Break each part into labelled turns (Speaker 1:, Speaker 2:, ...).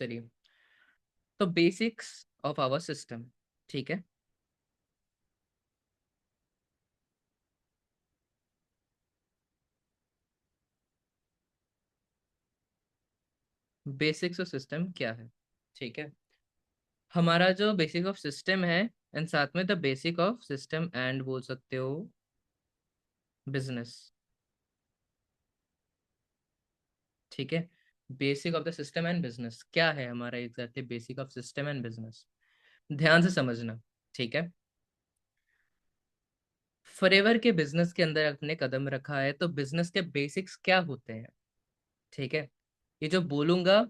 Speaker 1: चलिए, तो basics of our system. ठीक है, बेसिक्स ऑफ सिस्टम क्या है? ठीक है, हमारा जो बेसिक ऑफ सिस्टम है एंड साथ में the basic of system and बोल सकते हो बिजनेस। ठीक है, basic of the system and business क्या है हमारा exactly basic of system and business? ध्यान से समझना। ठीक है, फॉरएवर के बिजनेस के अंदर अपने कदम रखा है तो बिजनेस के बेसिक्स क्या होते हैं? ठीक है, ये जो बोलूंगा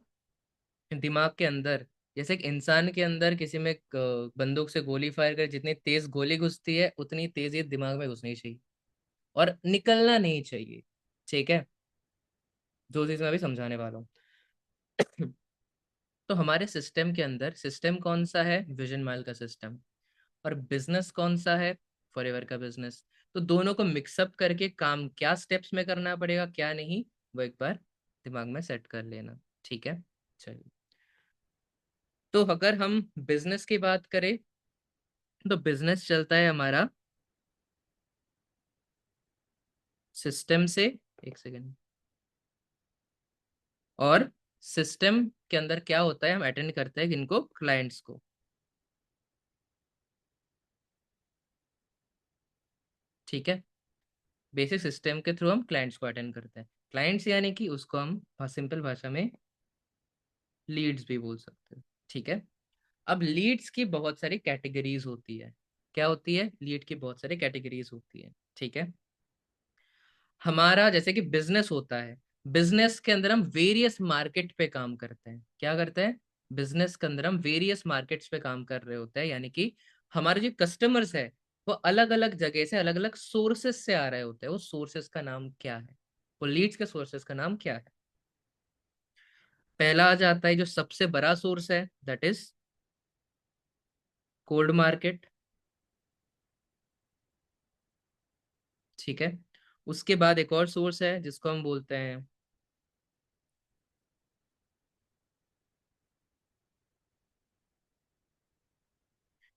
Speaker 1: दिमाग के अंदर, जैसे एक इंसान के अंदर किसी में बंदूक से गोली फायर कर जितनी तेज गोली घुसती है उतनी तेज ये दिमाग में घुसनी चाहिए और निकलना नहीं चाहिए। ठीक है, जो चीज मैं अभी समझाने वाला हूँ। तो हमारे सिस्टम के अंदर सिस्टम कौन सा है? विजन माइल का सिस्टम। और बिजनेस कौन सा है? फॉरएवर का बिजनेस। तो दोनों को मिक्सअप करके काम क्या स्टेप्स में करना पड़ेगा क्या नहीं, वो एक बार दिमाग में सेट कर लेना। ठीक है, चलिए। तो अगर हम बिजनेस की बात करें तो बिजनेस चलता है हमारा सिस्टम से। एक सेकेंड। और सिस्टम के अंदर क्या होता है, हम अटेंड करते हैं इनको क्लाइंट्स को। ठीक है, बेसिक सिस्टम के थ्रू हम क्लाइंट्स को अटेंड करते हैं। क्लाइंट्स यानी कि उसको हम सिंपल भाषा में लीड्स भी बोल सकते हैं। ठीक है, अब लीड्स की बहुत सारी कैटेगरीज होती है। क्या होती है? लीड की बहुत सारी कैटेगरीज होती है। ठीक है, हमारा जैसे कि बिजनेस होता है, बिजनेस के अंदर हम वेरियस मार्केट पे काम करते हैं। क्या करते हैं? बिजनेस के अंदर हम वेरियस मार्केट्स पे काम कर रहे होते हैं, यानी कि हमारे जो कस्टमर्स है वो अलग अलग जगह से अलग अलग सोर्सेस से आ रहे होते हैं। वो सोर्सेस का नाम क्या है? वो लीड्स के सोर्सेस का नाम क्या है? पहला आ जाता है जो सबसे बड़ा सोर्स है, दैट इज कोल्ड मार्केट। ठीक है, उसके बाद एक और सोर्स है जिसको हम बोलते हैं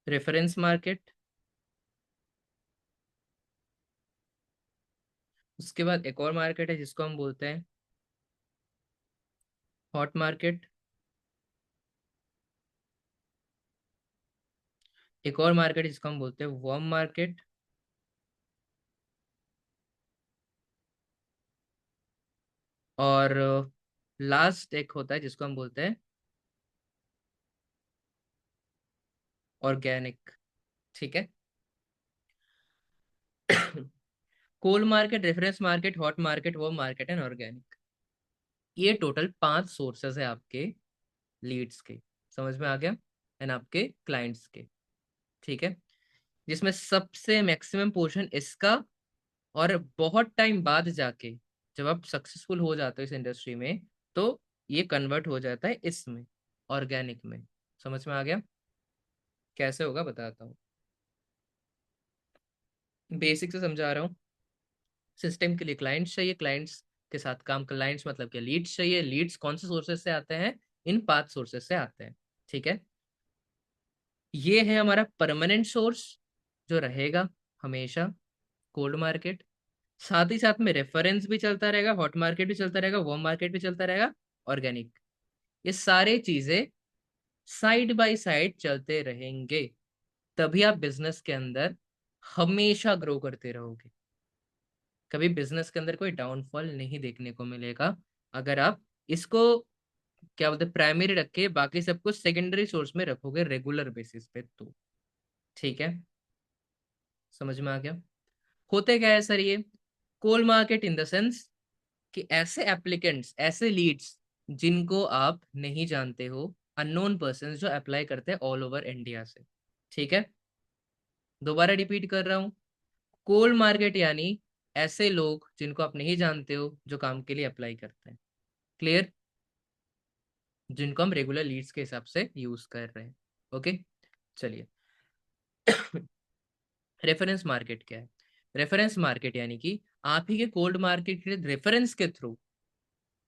Speaker 1: रेफरेंस मार्केट। उसके बाद एक और मार्केट है जिसको हम बोलते हैं हॉट मार्केट। एक और मार्केट जिसको हम बोलते हैं वार्म मार्केट। और लास्ट एक होता है जिसको हम बोलते हैं ऑर्गेनिक। ठीक है, cold market, reference market, hot market, warm market and organic. ये टोटल 5 सोर्सेस है आपके लीड्स के। समझ में आ गया? एंड आपके क्लाइंट्स के। ठीक है, जिसमें सबसे मैक्सिमम पोर्शन इसका, और बहुत टाइम बाद जाके जब आप सक्सेसफुल हो जाते हो इस इंडस्ट्री में तो ये कन्वर्ट हो जाता है इसमें, ऑर्गेनिक में। समझ में आ गया? कैसे होगा बताता हूँ। बेसिक से समझा रहा हूँ। सिस्टम के लिए क्लाइंट्स चाहिए, क्लाइंट्स के साथ काम, क्लाइंट्स मतलब क्या, लीड्स चाहिए। लीड्स कौन से सोर्सेस से आते हैं? इन 5 सोर्सेस से आते हैं। ठीक है, ये है हमारा परमानेंट सोर्स जो रहेगा हमेशा, कोल्ड मार्केट। साथ ही साथ में रेफरेंस भी चलता रहेगा, हॉट मार्केट भी चलता रहेगा, वार्म मार्केट भी चलता रहेगा, ऑर्गेनिक। ये सारे चीजें साइड बाय साइड चलते रहेंगे, तभी आप बिजनेस के अंदर हमेशा ग्रो करते रहोगे। कभी बिजनेस के अंदर कोई डाउनफॉल नहीं देखने को मिलेगा अगर आप इसको क्या बोलते प्राइमरी रख के बाकी सब कुछ सेकेंडरी सोर्स में रखोगे रेगुलर बेसिस पे तो। ठीक है, समझ में आ गया? होते क्या है सर ये? कोल मार्केट इन द सेंस कि ऐसे एप्लीकेंट्स, ऐसे लीड्स जिनको आप नहीं जानते हो, अननोन पर्सन जो अप्लाई करते हैं ऑल ओवर इंडिया से। ठीक है, दोबारा रिपीट कर रहा हूँ। कोल्ड मार्केट यानी ऐसे लोग जिनको आप नहीं जानते हो जो काम के लिए अप्लाई करते हैं। क्लियर? जिनको हम रेगुलर लीड्स के हिसाब से यूज कर रहे हैं। ओके, चलिए। रेफरेंस मार्केट क्या है? रेफरेंस मार्केट यानी कि आप ही के कोल्ड मार्केट के रेफरेंस के थ्रू,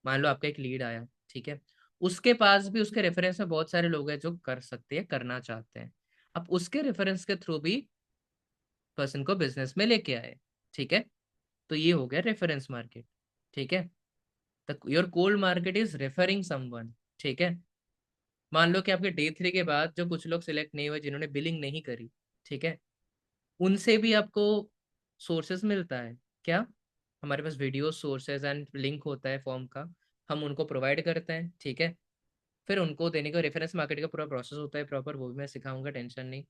Speaker 1: मान लो आपका एक लीड आया, ठीक है, उसके पास भी उसके रेफरेंस में बहुत सारे लोग हैं जो कर सकते हैं, करना चाहते हैं। अब उसके रेफरेंस के थ्रू भी पर्सन को बिजनेस में लेके आए। ठीक है, तो ये हो गया रेफरेंस मार्केट। ठीक है, your cold market is referring someone. ठीक है, मान लो कि आपके डे 3 के बाद जो कुछ लोग सिलेक्ट नहीं हुए, जिन्होंने बिलिंग नहीं करी, ठीक है, उनसे भी आपको सोर्सेस मिलता है। क्या? हमारे पास वीडियो सोर्सेज एंड लिंक होता है फॉर्म का, हम उनको प्रोवाइड करते हैं। ठीक है, फिर उनको देने का रेफरेंस मार्केट का पूरा प्रोसेस होता है प्रॉपर, वो भी मैं सिखाऊंगा, टेंशन नहीं।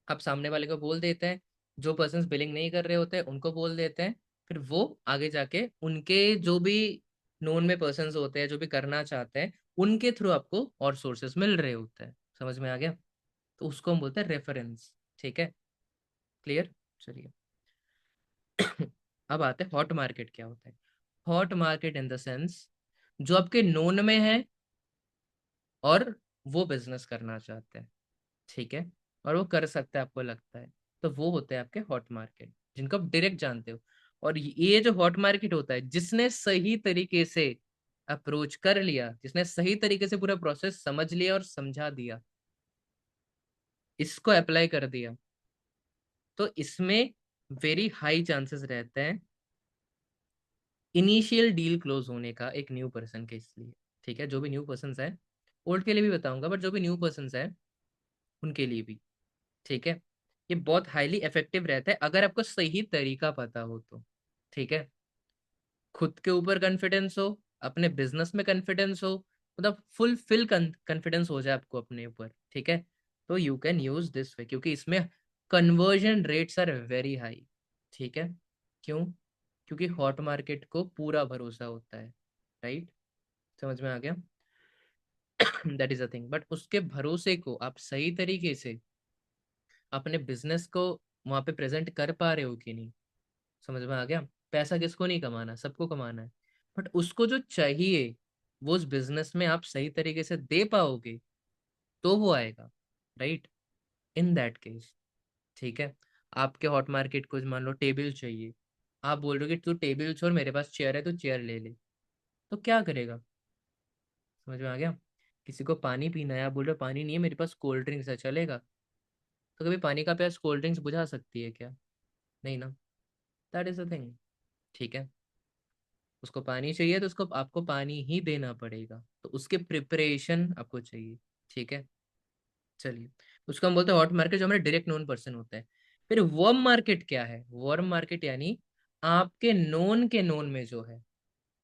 Speaker 1: आप सामने वाले को बोल देते हैं, जो पर्सन बिलिंग नहीं कर रहे होते हैं उनको बोल देते हैं, फिर वो आगे जाके उनके जो भी नोन में पर्सन होते हैं जो भी करना चाहते हैं, उनके थ्रू आपको और सोर्सेस मिल रहे होते हैं। समझ में आ गया? तो उसको हम बोलते हैं रेफरेंस। ठीक है, क्लियर? चलिए अब आते हैं हॉट मार्केट क्या होता है। Hot market in the sense जो आपके नोन में है और वो बिजनेस करना चाहते हैं। ठीक है, और वो कर सकता है आपको लगता है, तो वो होते हैं आपके हॉट मार्केट, जिनको आप डायरेक्ट जानते हो। और ये जो हॉट मार्केट होता है, जिसने सही तरीके से अप्रोच कर लिया, जिसने सही तरीके से पूरा प्रोसेस समझ लिया और समझा दिया, इसको अप्लाई कर दिया, तो इसमें वेरी हाई चांसेस रहते हैं इनिशियल डील क्लोज होने का एक न्यू पर्सन के इसलिए। ठीक है, जो भी न्यू पर्सन है, ओल्ड के लिए भी बताऊंगा, बट जो भी न्यू पर्सन है उनके लिए भी। ठीक है, ये बहुत हाईली इफेक्टिव रहता है अगर आपको सही तरीका पता हो तो। ठीक है, खुद के ऊपर कॉन्फिडेंस हो, अपने बिजनेस में कॉन्फिडेंस हो, मतलब फुल कॉन्फिडेंस हो जाए आपको अपने ऊपर। ठीक है, तो you can use this way, क्योंकि इसमें conversion rates are very high. ठीक है, क्यों? क्योंकि हॉट मार्केट को पूरा भरोसा होता है। राइट? समझ में आ गया? That is a thing, but उसके भरोसे को आप सही तरीके से अपने बिजनेस को वहां पे प्रेजेंट कर पा रहे हो कि नहीं। समझ में आ गया? पैसा किसको नहीं कमाना, सबको कमाना है, बट उसको जो चाहिए वो उस बिजनेस में आप सही तरीके से दे पाओगे तो वो आएगा। राइट? इन दैट केस, ठीक है, आपके हॉट मार्केट को मान लो टेबल चाहिए, आप बोल रहे हो कि तू टेबल छोड़, मेरे पास चेयर है, तू चेयर ले ले, तो क्या करेगा? समझ में आ गया? किसी को पानी पीना है, आप बोल रहे हो पानी नहीं है मेरे पास, कोल्ड ड्रिंक्स है, चलेगा? तो कभी पानी का प्यास कोल्ड ड्रिंक्स बुझा सकती है क्या? नहीं ना। That is the thing. ठीक है, उसको पानी चाहिए तो उसको आपको पानी ही देना पड़ेगा, तो उसके प्रिपरेशन आपको चाहिए। ठीक है, चलिए, उसको हम बोलते हैं हॉट मार्केट, जो हमारे डायरेक्ट नोन पर्सन होता है। फिर वर्म मार्केट क्या है? वर्म मार्केट यानी आपके नोन के नोन में जो है।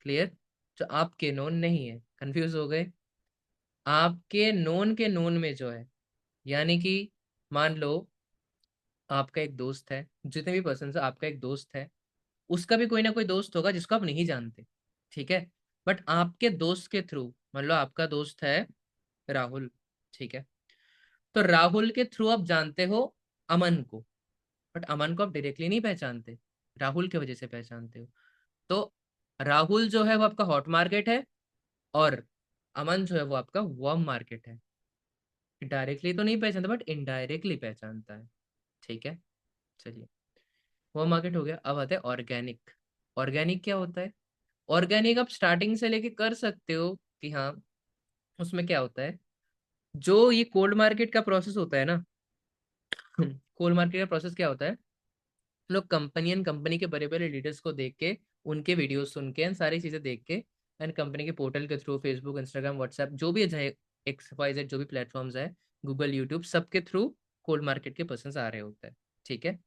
Speaker 1: क्लियर? जो आपके नोन नहीं है, कंफ्यूज हो गए? आपके नोन के नोन में जो है, यानी कि मान लो आपका एक दोस्त है, जितने भी पर्सन है आपका एक दोस्त है, उसका भी कोई ना कोई दोस्त होगा जिसको आप नहीं जानते। ठीक है, बट आपके दोस्त के थ्रू, मान लो आपका दोस्त है राहुल। ठीक है, तो राहुल के थ्रू आप जानते हो अमन को, बट अमन को आप डायरेक्टली नहीं पहचानते, राहुल की वजह से पहचानते हो। तो राहुल जो है वो आपका हॉट मार्केट है, और अमन जो है वो आपका वार्म मार्केट है। डायरेक्टली तो नहीं पहचानता, बट इनडायरेक्टली पहचानता है। ठीक है, चलिए, वार्म मार्केट हो गया। अब आता है ऑर्गेनिक। ऑर्गेनिक क्या होता है? ऑर्गेनिक आप स्टार्टिंग से लेके कर सकते हो कि हाँ, उसमें क्या होता है, जो ये कोल्ड मार्केट का प्रोसेस होता है ना, कोल्ड मार्केट का प्रोसेस क्या होता है, लोग कंपनी के बड़े बड़े लीडर्स को देख के, उनके वीडियोस सुन के, सारी चीजें देख के, एंड कंपनी के पोर्टल के थ्रू, फेसबुक, इंस्टाग्राम, व्हाट्सएप, जो भी है, XYZ जो भी प्लेटफॉर्म्स है, गूगल, यूट्यूब, सबके थ्रू कोल्ड मार्केट के पर्सन आ रहे होते हैं। ठीक है,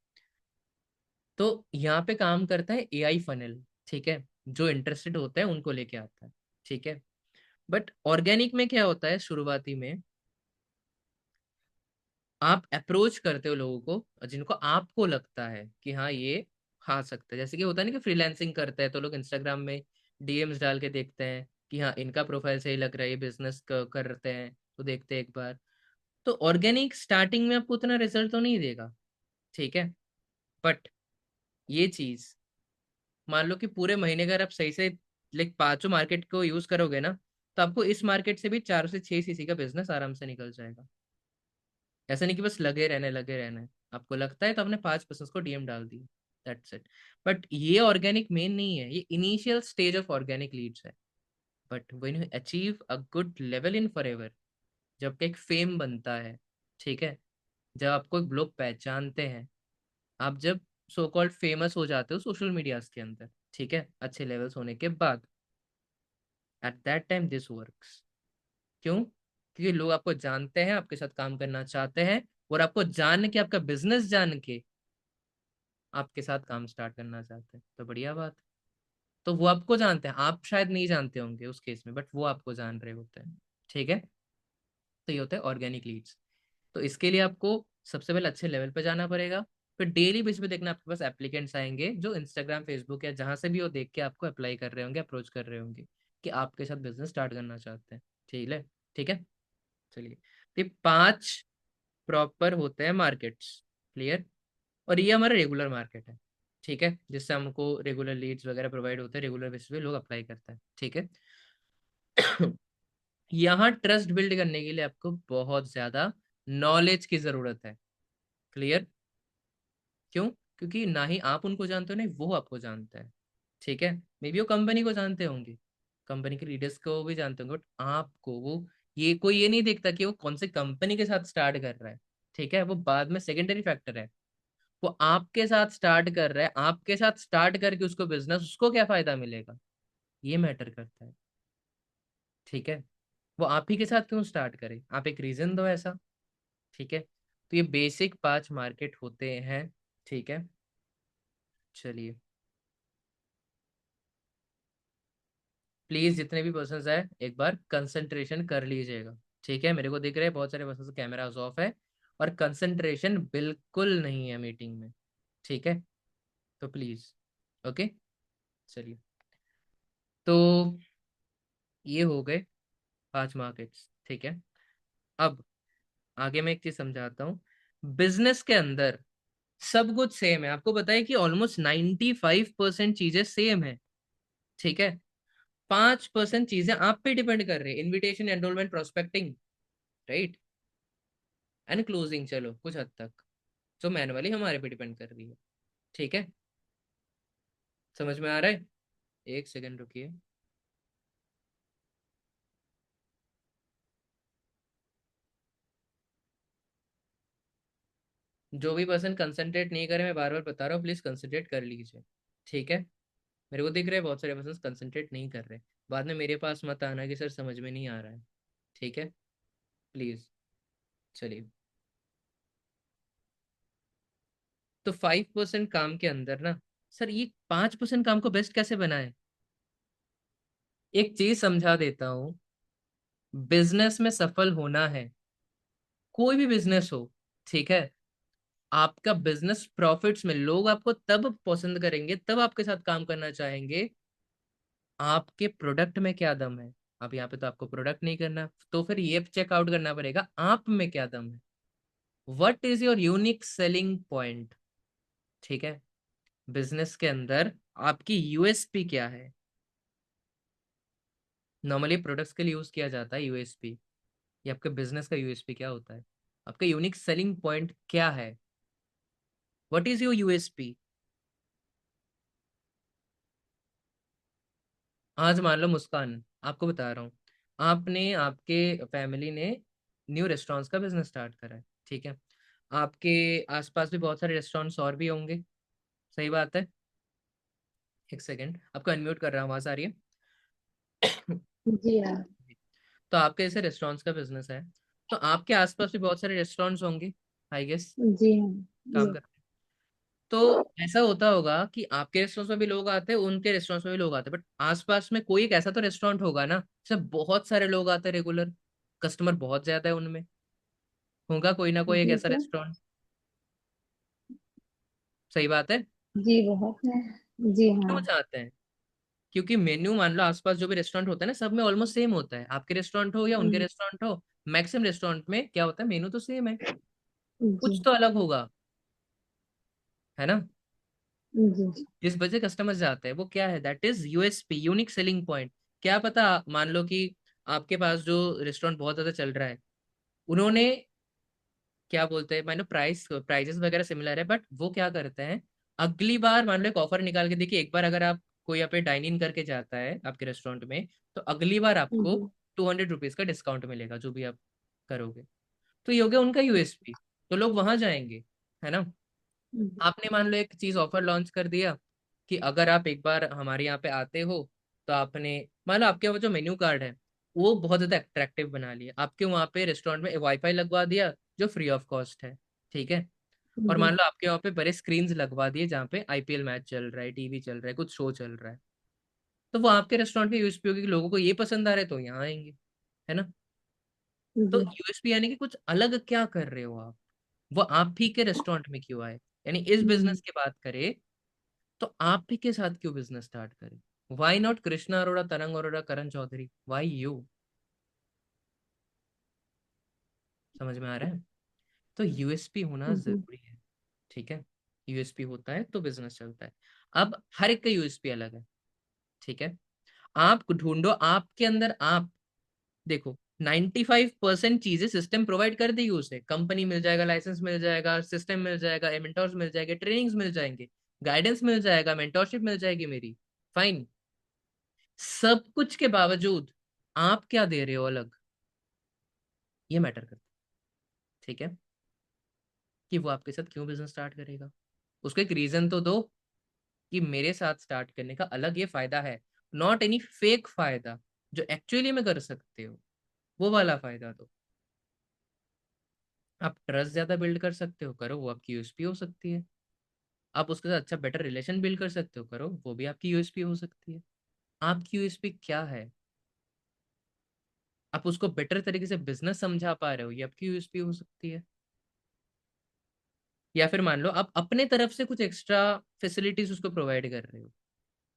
Speaker 1: तो यहाँ पे काम करता है AI फनल। ठीक है, जो इंटरेस्टेड होता है उनको लेके आता है। ठीक है, बट ऑर्गेनिक में क्या होता है, शुरुआती में आप अप्रोच करते हो लोगों को जिनको आपको लगता है कि हाँ ये खा सकते हैं। जैसे कि होता है ना कि फ्रीलांसिंग करते हैं तो लोग इंस्टाग्राम में DMs डाल के देखते हैं कि हाँ इनका प्रोफाइल सही लग रहा है, ये बिजनेस करते हैं, तो देखते हैं एक बार। तो ऑर्गेनिक स्टार्टिंग में आपको उतना रिजल्ट तो नहीं देगा। ठीक है, बट ये चीज मान लो कि पूरे महीने अगर आप सही से लाइक पांचों मार्केट को यूज करोगे ना, तो आपको इस मार्केट से भी 4 से 6 CC का बिजनेस आराम से निकल जाएगा। ऐसा नहीं कि बस लगे रहना है, आपको लगता है तो आपने 5 पर्सन को DM डाल दी, दैट्स इट। बट ये ऑर्गेनिक मेन नहीं है, ये initial stage of organic leads है। But when you achieve a good level in forever, जब एक फेम बनता है, ठीक है, जब आपको लोग पहचानते हैं, आप जब सो कॉल्ड फेमस हो जाते हो सोशल मीडियाज के अंदर, ठीक है, अच्छे लेवल्स होने के बाद, at that time this works. क्यों? क्योंकि लोग आपको जानते हैं, आपके साथ काम करना चाहते हैं, और आपको जान के, आपका बिजनेस जान के आपके साथ काम स्टार्ट करना चाहते हैं। तो बढ़िया बात। तो वो आपको जानते हैं, आप शायद नहीं जानते होंगे उस केस में, बट वो आपको जान रहे होते हैं। ठीक है। तो ये होता है ऑर्गेनिक लीड्स। तो इसके लिए आपको सबसे पहले अच्छे लेवल पे जाना पड़ेगा। फिर डेली बेस पे देखना, आपके पास एप्लीकेंट्स आएंगे जो इंस्टाग्राम, फेसबुक या जहां से भी वो देख के आपको अप्लाई कर रहे होंगे, अप्रोच कर रहे होंगे कि आपके साथ बिजनेस स्टार्ट करना चाहते हैं। ठीक है। ठीक है। चलिए, तो ये 5 प्रॉपर होते हैं मार्केट्स। क्लियर? और ये हमारा रेगुलर मार्केट है। ठीक है, जिससे हमको रेगुलर लीड्स वगैरह प्रोवाइड होते हैं, रेगुलर बेसिस पे लोग अप्लाई करते हैं। ठीक है। यहाँ ट्रस्ट बिल्ड करने के लिए आपको बहुत ज्यादा नॉलेज की जरूरत है। क्लियर? क्यों? क्योंकि ना ही आप उनको जानते हो, नहीं वो आपको जानते हैं। ठीक है। मे बी वो कंपनी को जानते होंगे, कंपनी के लीडर्स को भी जानते होंगे, बट आपको वो, ये कोई ये नहीं देखता कि वो कौन से कंपनी के साथ स्टार्ट कर रहा है। ठीक है, वो बाद में सेकेंडरी फैक्टर है। वो आपके साथ स्टार्ट कर रहा है, आपके साथ स्टार्ट करके उसको बिजनेस, उसको क्या फायदा मिलेगा, ये मैटर करता है। ठीक है। वो आप ही के साथ क्यों स्टार्ट करे, आप एक रीजन दो ऐसा। ठीक है। तो ये बेसिक 5 मार्केट होते हैं। ठीक है। चलिए, प्लीज जितने भी पर्सन आए एक बार कंसंट्रेशन कर लीजिएगा। ठीक है, मेरे को दिख रहा है बहुत सारे पर्सन कैमराज ऑफ है, और कंसंट्रेशन बिल्कुल नहीं है मीटिंग में। ठीक है। तो प्लीज, ओके। चलिए, तो ये हो गए 5 मार्केट्स। ठीक है। अब आगे मैं एक चीज समझाता हूँ। बिजनेस के अंदर सब कुछ सेम है, आपको पता है कि ऑलमोस्ट 95% चीजें सेम है। ठीक है। 5% चीजें आप पे डिपेंड कर रही है, invitation, enrolment, prospecting, right, and closing, चलो कुछ हद तक जो मैनुअली हमारे पे डिपेंड कर रही है। ठीक है। समझ में आ रहा है? एक सेकंड रुकिए। जो भी पर्सन कंसंट्रेट नहीं करे, मैं बार बार बता रहा हूँ, प्लीज कंसंट्रेट कर लीजिए। ठीक है। मेरे को दिख रहा है बहुत सारे पर्सन कंसंट्रेट नहीं कर रहे, बाद में मेरे पास मत आना कि सर समझ में नहीं आ रहा है। ठीक है, प्लीज। चलिए, तो 5% काम के अंदर ना, सर ये 5% काम को बेस्ट कैसे बनाए, एक चीज समझा देता हूँ। बिजनेस में सफल होना है, कोई भी बिजनेस हो, ठीक है, आपका बिजनेस प्रॉफिट्स में, लोग आपको तब पसंद करेंगे, तब आपके साथ काम करना चाहेंगे, आपके प्रोडक्ट में क्या दम है। अब यहाँ पे तो आपको प्रोडक्ट नहीं करना, तो फिर ये चेकआउट करना पड़ेगा आप में क्या दम है। What is your unique selling point. ठीक है। बिजनेस के अंदर आपकी यूएसपी क्या है। नॉर्मली प्रोडक्ट्स के लिए यूज किया जाता है यूएसपी, ये आपके बिजनेस का यूएसपी क्या होता है, आपका यूनिक सेलिंग पॉइंट क्या है, व्हाट इज योर यूएसपी। आज मान लो मुस्कान, आपको बता रहा हूँ, आपने, आपके फैमिली ने न्यू रेस्टोरेंट्स का बिजनेस स्टार्ट करा है। ठीक है। आपके आसपास भी बहुत सारे रेस्टोरेंट्स और भी होंगे, सही बात है। एक सेकेंड, आपको अनम्यूट कर रहा हूँ, आवाज आ रही है?
Speaker 2: जी हाँ।
Speaker 1: तो आपके जैसे रेस्टोरेंट्स का बिजनेस है, तो आपके आसपास भी बहुत सारे रेस्टोरेंट्स होंगे, आई गेस,
Speaker 2: जी हाँ।
Speaker 1: काम
Speaker 2: ये
Speaker 1: कर। तो ऐसा होता होगा कि आपके रेस्टोरेंट्स में भी लोग आते हैं, उनके रेस्टोरेंट्स में भी लोग आते हैं, बट आसपास में कोई एक ऐसा तो रेस्टोरेंट होगा ना, जिसमें बहुत सारे लोग आते हैं, रेगुलर कस्टमर बहुत ज्यादा है उनमें, होगा कोई ना कोई एक
Speaker 2: जी
Speaker 1: ऐसा
Speaker 2: तो
Speaker 1: रेस्टोरेंट। सही बात है।
Speaker 2: जी बहुत है। जी हाँ।
Speaker 1: क्यों चाहते हैं? क्योंकि मेन्यू, मान लो आसपास जो भी रेस्टोरेंट होता है ना, सब में ऑलमोस्ट सेम होता है, आपके रेस्टोरेंट हो या उनके
Speaker 2: हम्म,
Speaker 1: रेस्टोरेंट हो, मैक्सिमम रेस्टोरेंट में क्या होता है, मेनू तो सेम है,
Speaker 2: जी
Speaker 1: कुछ तो अलग होगा, है ना।
Speaker 2: जी।
Speaker 1: जिस वजह कस्टमर जाते हैं वो क्या है, that is USP, unique selling point. क्या पता, मान लो कि आपके पास जो रेस्टोरेंट बहुत ज्यादा चल रहा है, उन्होंने, क्या बोलते हैं, मान लो प्राइजेस वगैरह सिमिलर है, बट वो क्या करते हैं, अगली बार मान लो एक ऑफर निकाल के देखिए, एक बार अगर आप कोई यहाँ पे डाइन इन करके जाता है आपके रेस्टोरेंट में, तो अगली बार आपको
Speaker 2: जी।
Speaker 1: 200 रुपीज का डिस्काउंट मिलेगा जो भी आप करोगे। तो ये हो गया उनका यूएसपी, तो लोग वहां जाएंगे, है ना।
Speaker 2: जी।
Speaker 1: आपने मान लो एक चीज ऑफर लॉन्च कर दिया कि अगर आप एक बार हमारे यहाँ पे आते हो, तो आपने मान लो आपके वो जो मेन्यू कार्ड है वो बहुत ज्यादा अट्रैक्टिव बना लिया, आपके वहाँ पे रेस्टोरेंट में वाईफाई लगवा दिया जो फ्री ऑफ कॉस्ट है, ठीक है। और
Speaker 2: जी।
Speaker 1: मान लो आपके वहाँ पे बड़े स्क्रीन लगवा दिए जहाँ पे आईपीएल मैच चल रहा है, टीवी चल रहा है, कुछ शो चल रहा है, तो वो आपके रेस्टोरेंट के यूएसपी होगी कि लोगों को ये पसंद आ रहा है तो यहाँ आएंगे, है ना। तो
Speaker 2: जी।
Speaker 1: यूएसपी यानी कि कुछ अलग क्या कर रहे हो आप, वो आप ही के रेस्टोरेंट में क्यों आए। यानी इस
Speaker 2: हम्म।
Speaker 1: बिजनेस की बात करें तो आप ही के साथ क्यों बिजनेस स्टार्ट करें। वाई नॉट कृष्णा अरोड़ा, तरंग अरोड़ा, करण चौधरी, वाई यू। समझ में आ रहा है। तो यूएसपी होना
Speaker 2: जी।
Speaker 1: जरूरी है, ठीक है। यूएसपी होता है तो बिजनेस चलता है। अब हर एक का यूएसपी अलग है, ठीक है। आप ढूंढो आपके अंदर, आप देखो 95% चीजें सिस्टम प्रोवाइड कर देगी उसे, कंपनी मिल जाएगा, लाइसेंस मिल जाएगा, सिस्टम मिल जाएगा, मेंटोर्स मिल जाएंगे, ट्रेनिंग्स मिल जाएंगे, गाइडेंस मिल जाएगा, मेंटोरशिप मिल जाएगी मेरी, फाइन। सब कुछ के बावजूद आप क्या दे रहे हो अलग, ये मैटर करता है, ठीक है। कि वो आपके साथ क्यों बिजनेस स्टार्ट करेगा, उसको एक रीजन तो दो कि मेरे साथ स्टार्ट करने का अलग ये फायदा है, नॉट एनी फेक फायदा, जो एक्चुअली में कर सकते हो वो वाला फायदा दो। आप ट्रस्ट ज्यादा बिल्ड कर सकते हो, करो, वो आपकी यूएसपी हो सकती है। आप उसके साथ अच्छा बेटर रिलेशन बिल्ड कर सकते हो, करो, वो भी आपकी यूएसपी हो सकती है। आपकी यूएसपी क्या है, आप उसको बेटर तरीके से बिजनेस समझा पा रहे हो, ये आपकी यूएसपी हो सकती है। या फिर मान लो आप अपने तरफ से कुछ एक्स्ट्रा फैसिलिटीज उसको प्रोवाइड कर रहे हो,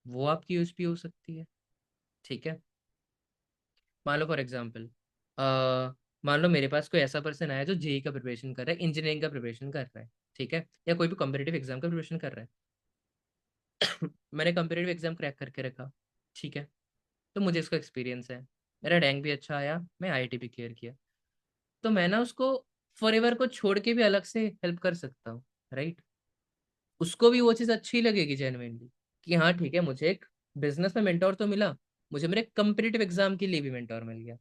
Speaker 1: वो आपकी यूएसपी हो सकती है, ठीक है। मान लो फॉर एग्जाम्पल, मान लो मेरे पास कोई ऐसा पर्सन आया जो जेई का प्रिपरेशन कर रहा है, इंजीनियरिंग का प्रिपरेशन कर रहा है, ठीक है, या कोई भी कॉम्पिटेटिव एग्जाम का प्रिपरेशन कर रहा है। मैंने कॉम्पिटेटिव एग्जाम क्रैक करके रखा, ठीक है, तो मुझे इसका एक्सपीरियंस है, मेरा रैंक भी अच्छा आया, मैं आईआईटी भी क्लियर किया, तो मैं ना उसको फॉर एवर को छोड़ के भी अलग से हेल्प कर सकता हूँ, राइट। उसको भी वो चीज़ अच्छी लगेगी जेन्युइनली कि हाँ ठीक है, मुझे एक बिजनेस में मेंटोर तो मिला, मुझे मेरे कम्पिटेटिव एग्जाम के लिए भी मेंटोर मिल गया।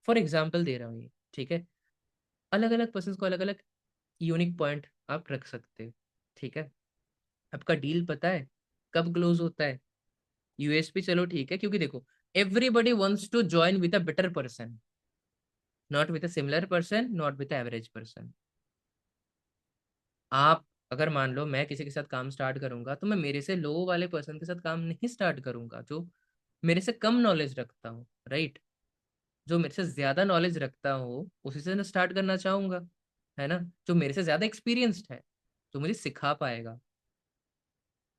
Speaker 1: फॉर एग्जाम्पल दे रहा हूँ ये, ठीक है। अलग अलग पर्सन को अलग अलग यूनिक पॉइंट आप रख सकते हो, ठीक है। आपका डील पता है कब क्लोज होता है, यूएसपी चलो ठीक है, क्योंकि देखो everybody wants to join with a better person, not with a similar person, not with average person. आप अगर मान लो मैं किसी के साथ काम स्टार्ट करूंगा तो मैं मेरे से लो वाले पर्सन के साथ काम नहीं स्टार्ट करूंगा जो मेरे से कम नॉलेज रखता हूँ, राइट। जो मेरे से ज्यादा नॉलेज रखता हो उसी से मैं स्टार्ट करना चाहूंगा, है ना। जो मेरे से ज्यादा एक्सपीरियंस्ड है, जो मुझे सिखा पाएगा,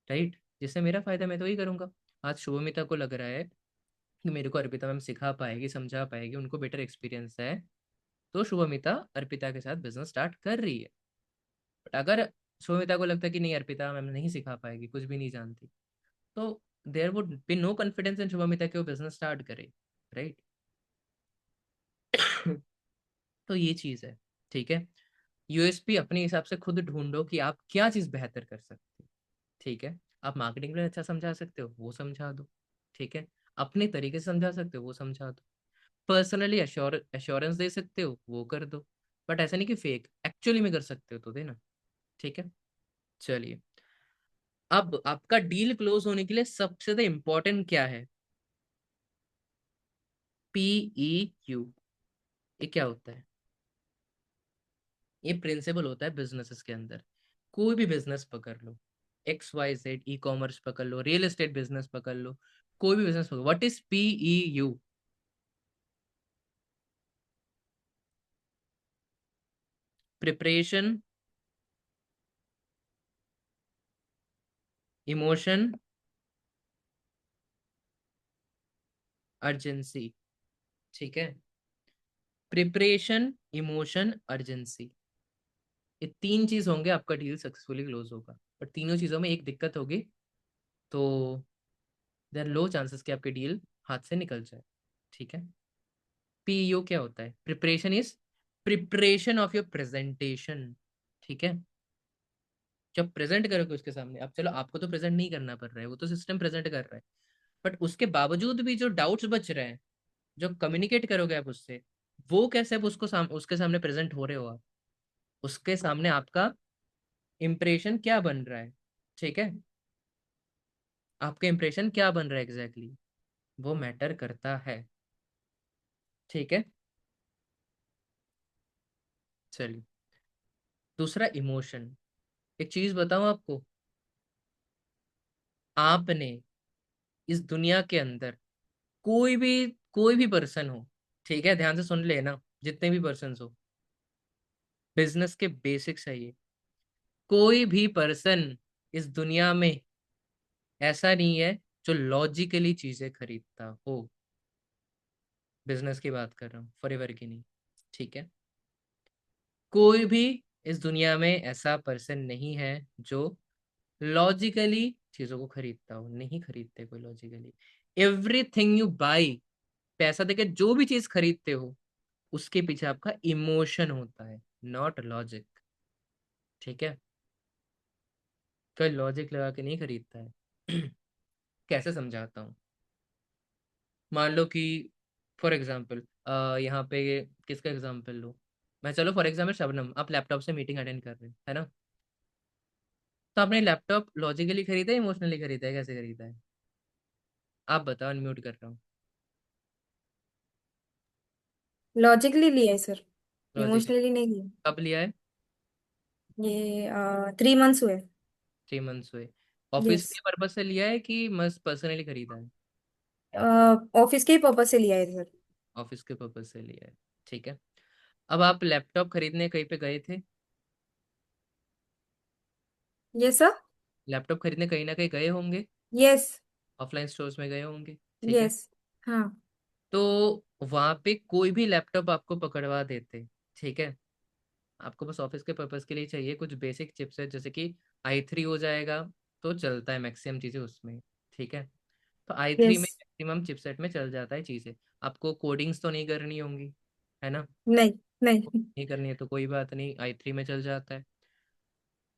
Speaker 1: राइट, जिससे मेरा फायदा, मैं तो वही करूंगा। आज शुभमिता को लग रहा है कि मेरे को अर्पिता मैम सिखा पाएगी, समझा पाएगी, उनको बेटर एक्सपीरियंस है, तो शुभमिता अर्पिता के साथ बिजनेस स्टार्ट कर रही है। बट अगर शुभमिता को लगता है कि नहीं अर्पिता मैम नहीं सिखा पाएगी, कुछ भी नहीं जानती, तो there would be no confidence in Shubhamita कि वो बिजनेस स्टार्ट करे, राइट। तो ये चीज है, ठीक है। यूएसपी अपने हिसाब से खुद ढूंढो कि आप क्या चीज बेहतर कर सकते हो, ठीक है। आप मार्केटिंग में अच्छा समझा सकते हो, वो समझा दो, ठीक है। अपने तरीके से समझा सकते हो, वो समझा दो। पर्सनली एश्योरेंस दे सकते हो, वो कर दो। बट ऐसा नहीं कि फेक, एक्चुअली में कर सकते हो तो देना, ठीक है। चलिए, अब आपका डील क्लोज होने के लिए सबसे ज्यादा इंपॉर्टेंट क्या है, PEQ। ये क्या होता है, ये प्रिंसिपल होता है बिजनेसेस के अंदर। कोई भी बिजनेस पकड़ लो, XYZ, ई कॉमर्स पकड़ लो, रियल एस्टेट बिजनेस पकड़ लो, कोई भी बिजनेस पकड़, what is PEU। Preparation, emotion, urgency, ठीक है। प्रिपरेशन, इमोशन, अर्जेंसी, ये तीन चीज होंगे आपका डील सक्सेसफुली क्लोज होगा। पर तीनों चीजों में एक दिक्कत होगी, तो देर लो चांसेस कि आपकी डील हाथ से निकल जाए, ठीक है। PEO क्या होता है, preparation is preparation of your presentation, ठीक है। जब प्रेजेंट करोगे उसके सामने, अब चलो आपको तो प्रेजेंट नहीं करना पड़ रहा है, वो तो सिस्टम प्रेजेंट कर रहा है, बट उसके बावजूद भी जो डाउट्स बच रहे हैं, जो कम्युनिकेट करोगे आप उससे, वो कैसे आप उसके सामने प्रेजेंट हो रहे हो आप, उसके सामने आपका इम्प्रेशन क्या बन रहा है, ठीक है, आपका इम्प्रेशन क्या बन रहा है एग्जैक्टली exactly, वो मैटर करता है, ठीक है। चलिए, दूसरा इमोशन। एक चीज बताऊं आपको, आपने इस दुनिया के अंदर कोई भी पर्सन हो, ठीक है, ध्यान से सुन लेना, जितने भी पर्सन हो, बिजनेस के बेसिक्स है ये, कोई भी पर्सन इस दुनिया में ऐसा नहीं है जो लॉजिकली चीजें खरीदता हो। बिजनेस की बात कर रहा हूँ, फॉरएवर की नहीं, ठीक है। कोई भी इस दुनिया में ऐसा पर्सन नहीं है जो लॉजिकली चीजों को खरीदता हो, नहीं खरीदते कोई लॉजिकली। एवरीथिंग यू बाई, पैसा देके जो भी चीज खरीदते हो, उसके पीछे आपका इमोशन होता है, नॉट लॉजिक, ठीक है। कोई लॉजिक लगा के नहीं खरीदता है। कैसे समझाता हूँ, मान लो कि फॉर एग्जाम्पल, यहाँ पे किसका एग्जाम्पल लो, मैं, चलो फॉर एग्जाम्पल शबनम, आप लैपटॉप से मीटिंग अटेंड कर रहे हैं, है ना, तो आपने लैपटॉप लॉजिकली खरीदा है, इमोशनली खरीदा है, कैसे खरीदा है, आप बताओ, अनम्यूट कर रहा हूँ।
Speaker 2: लॉजिकली लिया है सर,
Speaker 1: लॉजिकली।
Speaker 2: इमोशनली नहीं लिया।
Speaker 1: कब लिया है?
Speaker 2: ये 3 मंथ्स हुए।
Speaker 1: 3 मंथ्स हुए। Office
Speaker 2: yes.
Speaker 1: के पर्पज से लिया है कि मस्त पर्सनली खरीदा है?
Speaker 2: ऑफिस के ही पर्पज से लिया है सर।
Speaker 1: ऑफिस के पर्पज से लिया है, ठीक है। अब आप लैपटॉप खरीदने कहीं पे गए थे?
Speaker 2: Yes sir.
Speaker 1: लैपटॉप खरीदने कहीं ना कहीं गए होंगे,
Speaker 2: यस।
Speaker 1: ऑफलाइन स्टोर्स में गए होंगे, ठीक है।
Speaker 2: यस। हाँ।
Speaker 1: तो वहां पे कोई भी लैपटॉप आपको पकड़वा देते, ठीक है, आपको बस ऑफिस के पर्पज के लिए चाहिए, कुछ बेसिक चिप्स है, जैसे कि i3 हो जाएगा, तो चलता है मैक्सिमम चीजें उसमें, ठीक है। तो i3
Speaker 2: यस।
Speaker 1: में मैक्सिमम चिपसेट में चल जाता है चीजें, आपको कोडिंग्स तो नहीं करनी होंगी, है ना,
Speaker 2: नहीं। नहीं।
Speaker 1: नहीं करनी है तो कोई बात नहीं, i3 में चल जाता है।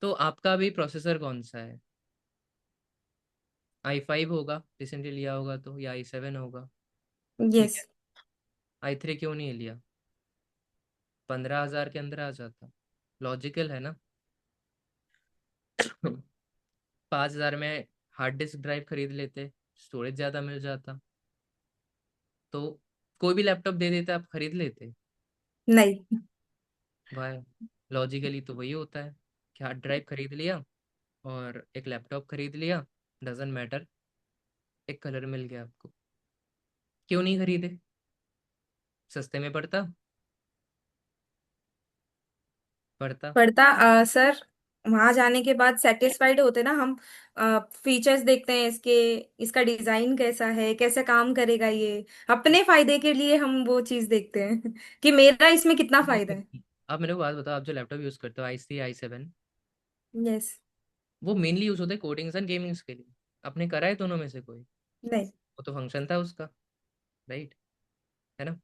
Speaker 1: तो आपका भी प्रोसेसर कौन सा है? i5 होगा, रिसेंटली लिया होगा तो, या i7 होगा, ठीक
Speaker 2: यस।
Speaker 1: है। i3 क्यों नहीं लिया? 15,000 के अंदर आ जाता, लॉजिकल है ना। 5,000 में हार्ड डिस्क ड्राइव खरीद लेते, स्टोरेज ज़्यादा मिल जाता, तो कोई भी लैपटॉप दे देता आप खरीद लेते।
Speaker 2: नहीं।
Speaker 1: वाह, लॉजिकली तो वही होता है कि हार्ड ड्राइव खरीद लिया और एक लैपटॉप खरीद लिया, डजेंट मैटर, एक कलर मिल गया आपको, क्यों नहीं खरीदे? सस्ते में पड़ता, पड़ता।
Speaker 2: पढ़ता सर, वहां जाने के बाद सेटिस्फाइड होते ना हम। फीचर्स देखते हैं इसके, इसका डिजाइन कैसा है, कैसे काम करेगा ये। अपने फायदे के लिए हम वो चीज देखते हैं कि मेरा इसमें कितना फायदा है।
Speaker 1: आप मेरे को बात बताओ, आप जो लैपटॉप यूज़ करते हो, i3 i7,
Speaker 2: यस।
Speaker 1: वो मेनली यूज़ होता है कोडिंग्स एंड गेमिंग्स के लिए, आपने करा है दोनों में से कोई?
Speaker 2: नहीं।
Speaker 1: वो तो फंक्शन था उसका, राइट, है ना।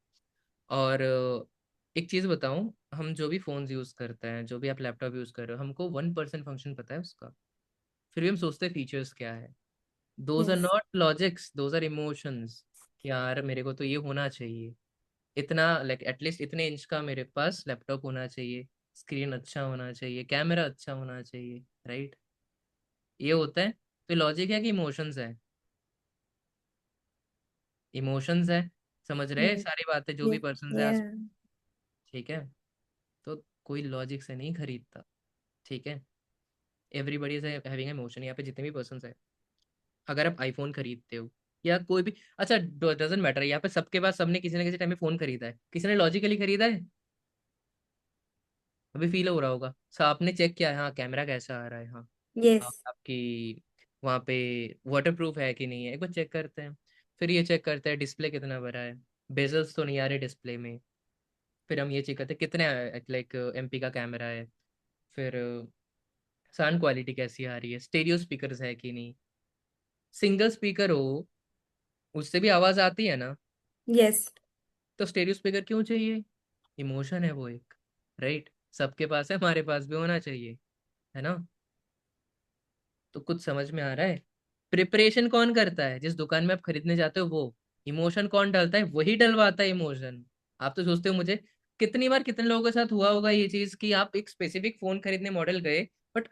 Speaker 1: और एक चीज़ बताऊं, हम जो भी फ़ोन्स यूज़ करते हैं, जो भी आप लैपटॉप यूज़ कर रहे हो, हमको 1% फंक्शन पता है उसका, फिर भी हम सोचते हैं फीचर्स क्या है। Those are
Speaker 2: yes.
Speaker 1: Not logics, those are emotions, कि यार मेरे को तो ये होना चाहिए, इतना लाइक एटलीस्ट इतने इंच का मेरे पास लैपटॉप होना चाहिए, स्क्रीन अच्छा होना चाहिए, कैमरा अच्छा होना चाहिए, राइट, ये होता है। तो लॉजिक है कि इमोशंस है? इमोशंस है, समझ रहे हैं
Speaker 2: यस।
Speaker 1: सारी बातें, जो भी
Speaker 2: यस।
Speaker 1: पर्सन है
Speaker 2: या।
Speaker 1: ठीक है। तो कोई लॉजिक से नहीं खरीदता, ठीक है। एवरीबडी इज हैविंग इमोशन, यहाँ पे जितने भी पर्सन है, अगर आप आईफोन खरीदते हो या कोई भी, अच्छा डजेंट मैटर, यहाँ पे सबके पास, सबने किसी ना किसी टाइम में फोन खरीदा है, किसी ने लॉजिकली खरीदा है? अभी फील हो रहा होगा, सब आपने चेक किया है, हाँ कैमरा कैसा आ रहा है, हाँ
Speaker 2: यस।
Speaker 1: आपकी वहाँ पे वाटर प्रूफ है कि नहीं है, एक बार चेक करते हैं। फिर ये चेक करते हैं डिस्प्ले कितना बड़ा है, बेजल्स तो नहीं आ रहे डिस्प्ले में। फिर हम ये चेक करते हैं कितने लाइक एमपी का कैमरा है, फिर साउंड क्वालिटी कैसी आ रही है, स्टेरियो स्पीकर्स है कि नहीं, सिंगल स्पीकर हो उससे भी आवाज आती है ना,
Speaker 2: यस।
Speaker 1: तो स्टेरियो स्पीकर क्यों चाहिए? इमोशन है वो एक, राइट, सबके पास है, हमारे पास भी होना चाहिए, है ना। तो कुछ समझ में आ रहा है? प्रिपरेशन कौन करता है? जिस दुकान में आप खरीदने जाते हो वो। इमोशन कौन डालता है? वही डलवाता है इमोशन। आप तो सोचते हो मुझे, कितनी बार कितने लोगों के साथ हुआ होगा ये चीज कि आप एक स्पेसिफिक फोन खरीदने मॉडल गए, बट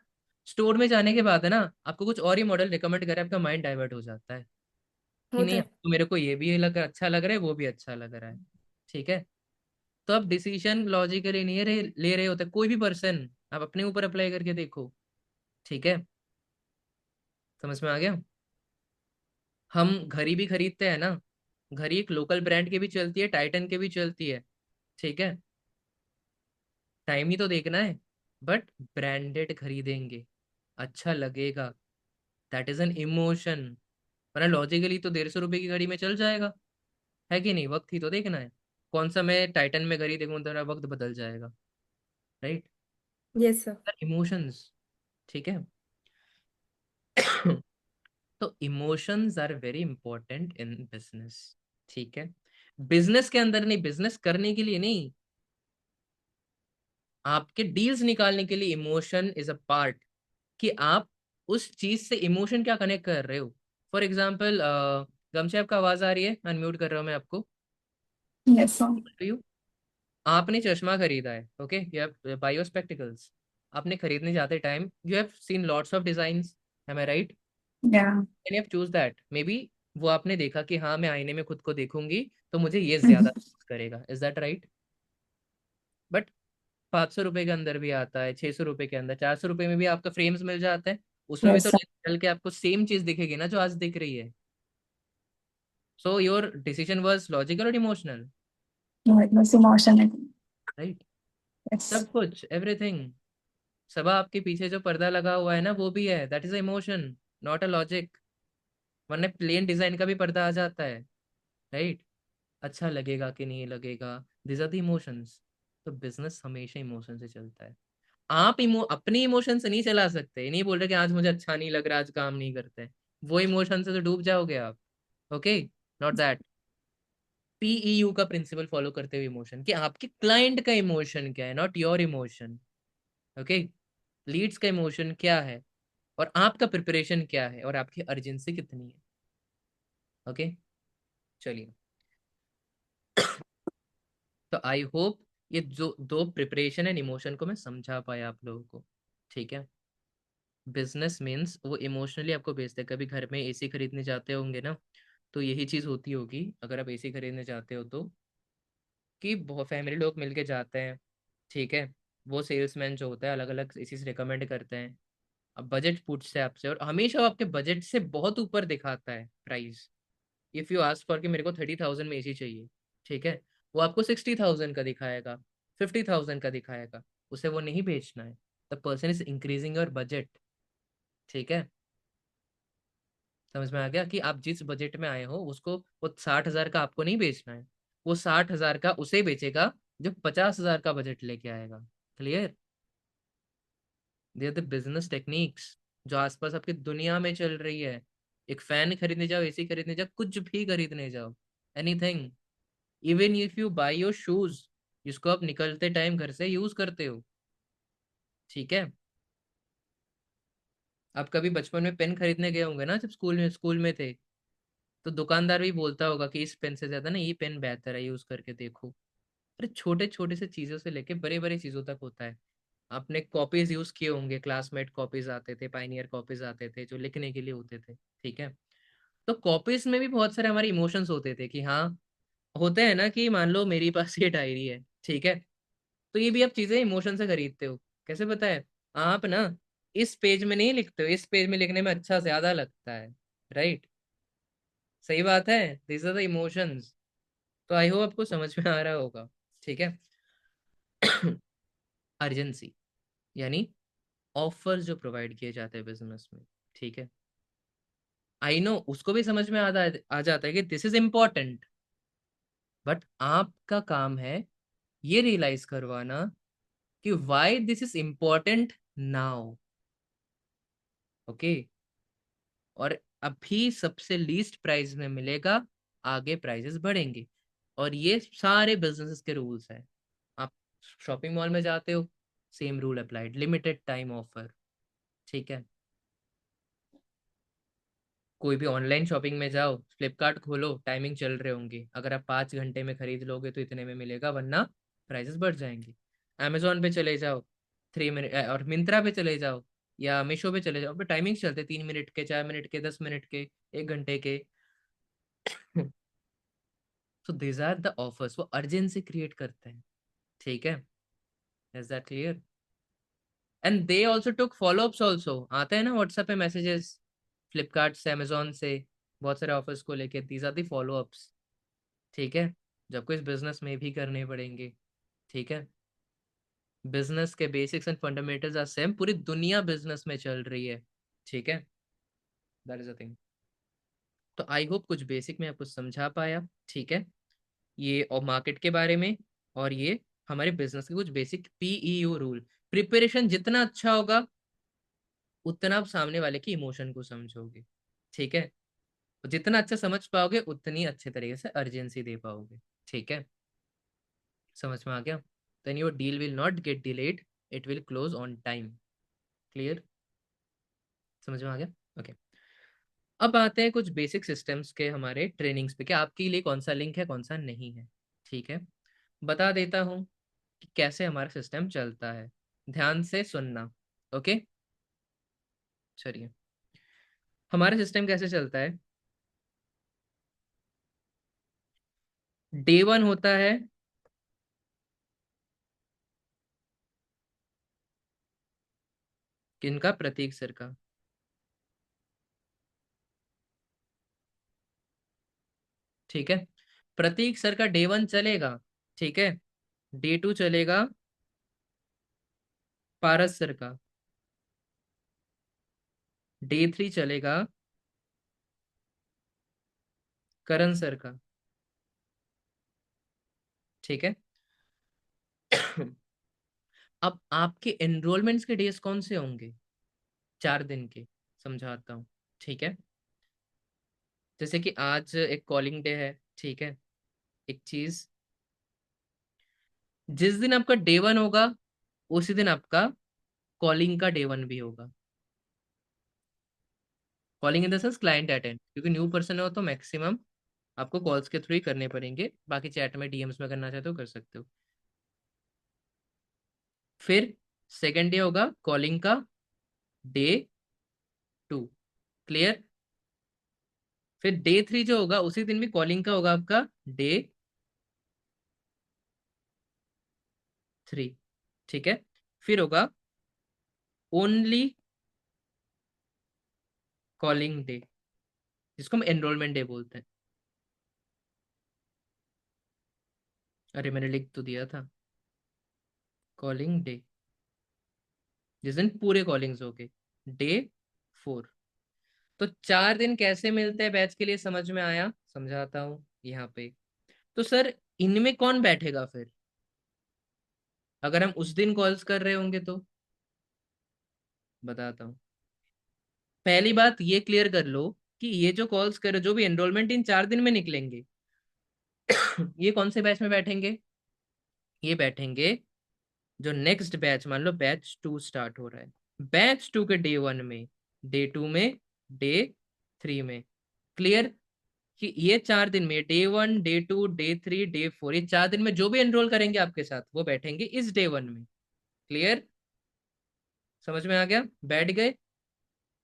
Speaker 1: स्टोर में जाने के बाद है ना, आपको कुछ और ही मॉडल रिकमेंड करे, आपका माइंड डाइवर्ट हो जाता है कि
Speaker 2: होता
Speaker 1: नहीं
Speaker 2: है।
Speaker 1: अब तो मेरे को ये भी अच्छा लग रहा है, वो भी अच्छा लग रहा है। ठीक है। तो आप डिसीजन लॉजिकली नहीं ले रहे होते, कोई भी पर्सन। आप अपने ऊपर अप्लाई करके देखो। ठीक है। समझ में आ गया? हम घड़ी भी खरीदते हैं ना, घड़ी एक लोकल ब्रांड की भी चलती है, टाइटन की भी चलती है। ठीक है। टाइम ही तो देखना है, बट ब्रांडेड खरीदेंगे, अच्छा लगेगा। That is an emotion. वरना लॉजिकली तो 150 रुपए की घड़ी में चल जाएगा, है कि नहीं? वक्त ही तो देखना है। कौन सा मैं टाइटन में घड़ी देखूं तो मेरा वक्त बदल जाएगा, राइट?
Speaker 2: Yes sir.
Speaker 1: इमोशंस। ठीक है। तो emotions are very important in business. ठीक है। बिजनेस के अंदर नहीं, बिजनेस करने के लिए नहीं, आपके डील्स निकालने के लिए इमोशन इज अ पार्ट। कि आप उस चीज से इमोशन क्या कनेक्ट कर रहे हो। फॉर एग्जाम्पल, गमशे आपका आवाज आ रही है, अनम्यूट कर रहा हूँ मैं आपको।
Speaker 2: Yes sir.
Speaker 1: To you, आपने चश्मा खरीदा है, okay, you have buy your spectacles. आपने खरीदने जाते time you have seen lots of designs, am I right?
Speaker 2: Yeah.
Speaker 1: And you have choose that maybe. वो आपने देखा कि हाँ मैं आईने में खुद को देखूंगी तो मुझे ये ज्यादा करेगा, इज दैट राइट? बट 500 रुपए के अंदर भी आता है, 600 रुपए के अंदर, 400 रुपए में भी आपका फ्रेम्स मिल जाते हैं। उसमें भी
Speaker 2: यस
Speaker 1: तो
Speaker 2: सर।
Speaker 1: चल के आपको सेम चीज दिखेगी ना जो आज दिख रही है। So your decision was logical और emotional,
Speaker 2: no it was emotional.
Speaker 1: Right?
Speaker 2: Yes.
Speaker 1: सब कुछ, एवरीथिंग। सब आपके पीछे जो पर्दा लगा हुआ है ना, वो भी है, that is emotion, not a logic. वरना प्लेन डिजाइन का भी पर्दा आ जाता है, राइट? अच्छा लगेगा कि नहीं लगेगा, दिस आर द इमोशंस। तो बिजनेस हमेशा इमोशन से चलता है। आप अपनी इमोशन से नहीं चला सकते। ये नहीं बोल रहे कि आज मुझे अच्छा नहीं लग रहा, आज काम नहीं करते। वो इमोशन से तो डूब जाओगे आप। Okay, not that. पीईयू का प्रिंसिपल फॉलो करते हुए इमोशन, कि आपके क्लाइंट का इमोशन क्या है, not your emotion. Okay. Leads का इमोशन क्या है, और आपका प्रिपरेशन क्या है, और आपकी अर्जेंसी कितनी है। ओके। चलिए। तो आई होप ये जो दो प्रिपरेशन एंड इमोशन को मैं समझा पाया आप लोगों को। ठीक है। बिजनेस मीन्स वो इमोशनली आपको बेचते हैं। कभी घर में एसी खरीदने जाते होंगे ना, तो यही चीज होती होगी अगर आप एसी खरीदने जाते हो तो, कि बहुत फैमिली लोग मिलके जाते हैं। ठीक है। वो सेल्समैन जो होता है अलग अलग एसी से रिकमेंड करते हैं। अब बजट पूछते हैं आपसे, और हमेशा वो आपके बजट से बहुत ऊपर दिखाता है price. If you ask for कि मेरे को 30,000 में एसी चाहिए, ठीक है, वो आपको 60,000 का दिखाएगा, 50,000 का दिखाएगा। उसे वो नहीं बेचना है। The person is increasing your budget. ठीक है। समझ में आ गया कि आप जिस बजट में आए हो उसको, वो 60,000 का आपको नहीं बेचना है। वो 60,000 का उसे बेचेगा जो 50,000 का बजट लेके आएगा। Clear? They are the business techniques जो आसपास आपकी दुनिया में चल रही है। एक फैन खरीदने जाओ, एसी खरीदने जाओ, कुछ भी खरीदने जाओ, anything. Even if you by your shoes, जिसको आप निकलते टाइम घर से यूज करते हो। ठीक है। आप कभी बचपन में पेन खरीदने गए होंगे ना, जब स्कूल में थे, तो दुकानदार भी बोलता होगा कि इस पेन से ज्यादा ना ये पेन बेहतर है, यूज करके देखो। अरे छोटे छोटे से चीजों से लेके बड़े बड़े चीजों तक होता है। आपने कॉपीज यूज किए होंगे, क्लासमेट कॉपीज आते थे, पाइनियर कॉपीज आते थे जो लिखने के लिए होते थे। ठीक है। तो कॉपीज में भी बहुत सारे हमारे इमोशंस होते थे कि हाँ, होते हैं ना, कि मान लो मेरी पास ये डायरी है, ठीक है, तो ये भी आप चीजें इमोशन से खरीदते हो। कैसे पता है? आप ना इस पेज में नहीं लिखते हो, इस पेज में लिखने में अच्छा ज्यादा लगता है, राइट? सही बात है। This are the emotions. तो आई होप आपको समझ में आ रहा होगा। ठीक है। अर्जेंसी, यानी ऑफर जो प्रोवाइड किए जाते हैं बिजनेस में। ठीक है। आई नो उसको भी समझ में आ जाता है कि दिस इज इम्पोर्टेंट, बट आपका काम है ये रियलाइज करवाना कि why this is important now. Okay. और अभी सबसे लीस्ट प्राइस में मिलेगा, आगे प्राइसेस बढ़ेंगे। और ये सारे बिजनेसेस के रूल्स हैं। आप शॉपिंग मॉल में जाते हो, same rule applied, limited time offer. ठीक है। कोई भी ऑनलाइन शॉपिंग में जाओ, फ्लिपकार्ट खोलो, टाइमिंग चल रहे होंगे, अगर आप 5 घंटे में खरीद लोगे तो इतने में मिलेगा, वरना प्राइसेस बढ़ जाएंगे। अमेजोन पे चले जाओ, 3 मिनट, और मिंत्रा पे चले जाओ या मीशो पे चले जाओ, पे टाइमिंग चलते 3 मिनट के, 4 मिनट के, 10 मिनट के, 1 घंटे के। So these are the offers, वो अर्जेंसी क्रिएट करते हैं। ठीक है, is that clear? And they also took follow ups also, आते हैं ना व्हाट्सएप पे मैसेजेस, फ्लिपकार्ट से, अमेजोन से, बहुत सारे ऑफर्स को लेके, these are the follow ups. ठीक है, जो आपको इस बिजनेस में भी करने पड़ेंगे। ठीक है, बिजनेस के basics and fundamentals are same, पूरी दुनिया बिजनेस में चल रही है। ठीक है, दैट इज द थिंग। तो आई होप कुछ बेसिक में आपको समझा पाया। ठीक है, ये और मार्केट के बारे में, और ये हमारे बिजनेस के कुछ बेसिक पीईयू रूल। प्रिपरेशन जितना अच्छा होगा, उतना आप सामने वाले की इमोशन को समझोगे। ठीक है, जितना अच्छा समझ पाओगे, उतनी अच्छे तरीके से अर्जेंसी दे पाओगे। ठीक है, समझ में आ गया? Then your deal will not get delayed, it will close on time. Clear? समझ में आ गया? ओके। अब आते हैं कुछ बेसिक सिस्टम्स के हमारे ट्रेनिंग्स पे, कि आपके लिए कौन सा लिंक है, कौन सा नहीं है। ठीक है, बता देता हूँ कि कैसे हमारा सिस्टम चलता है, ध्यान से सुनना। ओके, चलिए, हमारा सिस्टम कैसे चलता है। डे 1 होता है किनका? प्रतीक सर का। ठीक है, प्रतीक सर का डे 1 चलेगा। ठीक है, डे 2 चलेगा पारस सर का, डे 3 चलेगा करण सर का। ठीक है। अब आपके एनरोलमेंट्स के डेज कौन से होंगे? 4 दिन के, समझाता हूँ। ठीक है, जैसे कि आज एक कॉलिंग डे है। ठीक है, एक चीज, जिस दिन आपका डे 1 होगा, उसी दिन आपका कॉलिंग का डे 1 भी होगा। Calling in the sense client attend, क्योंकि न्यू पर्सन हो तो मैक्सिमम आपको कॉल्स के थ्रू ही करने पड़ेंगे, बाकी चैट में, डीएम्स में करना चाहते हो कर सकते हो। फिर सेकेंड डे होगा कॉलिंग का डे 2। क्लियर? फिर डे 3 जो होगा, उसी दिन भी कॉलिंग का होगा आपका डे 3। ठीक है, फिर होगा ओनली कॉलिंग डे, जिसको हम एनरोलमेंट डे बोलते हैं। अरे मैंने लिख तो दिया था, कॉलिंग डे, जिस दिन पूरे कॉलिंग्स हो गए, डे 4। तो 4 दिन कैसे मिलते हैं बैच के लिए, समझ में आया? समझाता हूँ यहाँ पे। तो सर, इनमें कौन बैठेगा फिर, अगर हम उस दिन कॉल्स कर रहे होंगे तो? बताता हूँ। पहली बात ये क्लियर कर लो कि ये जो कॉल्स कर, जो भी एनरोलमेंट इन 4 दिन में निकलेंगे, ये कौन से बैच में बैठेंगे? ये बैठेंगे जो नेक्स्ट बैच, मान लो बैच 2 स्टार्ट हो रहा है, बैच 2 के डे 1 में, डे 2 में, डे 3 में। क्लियर? कि ये 4 दिन में, डे 1, डे 2, डे 3, डे 4, ये 4 दिन में जो भी एनरोल करेंगे आपके साथ, वो बैठेंगे इस डे 1 में। क्लियर? समझ में आ गया? बैठ गए?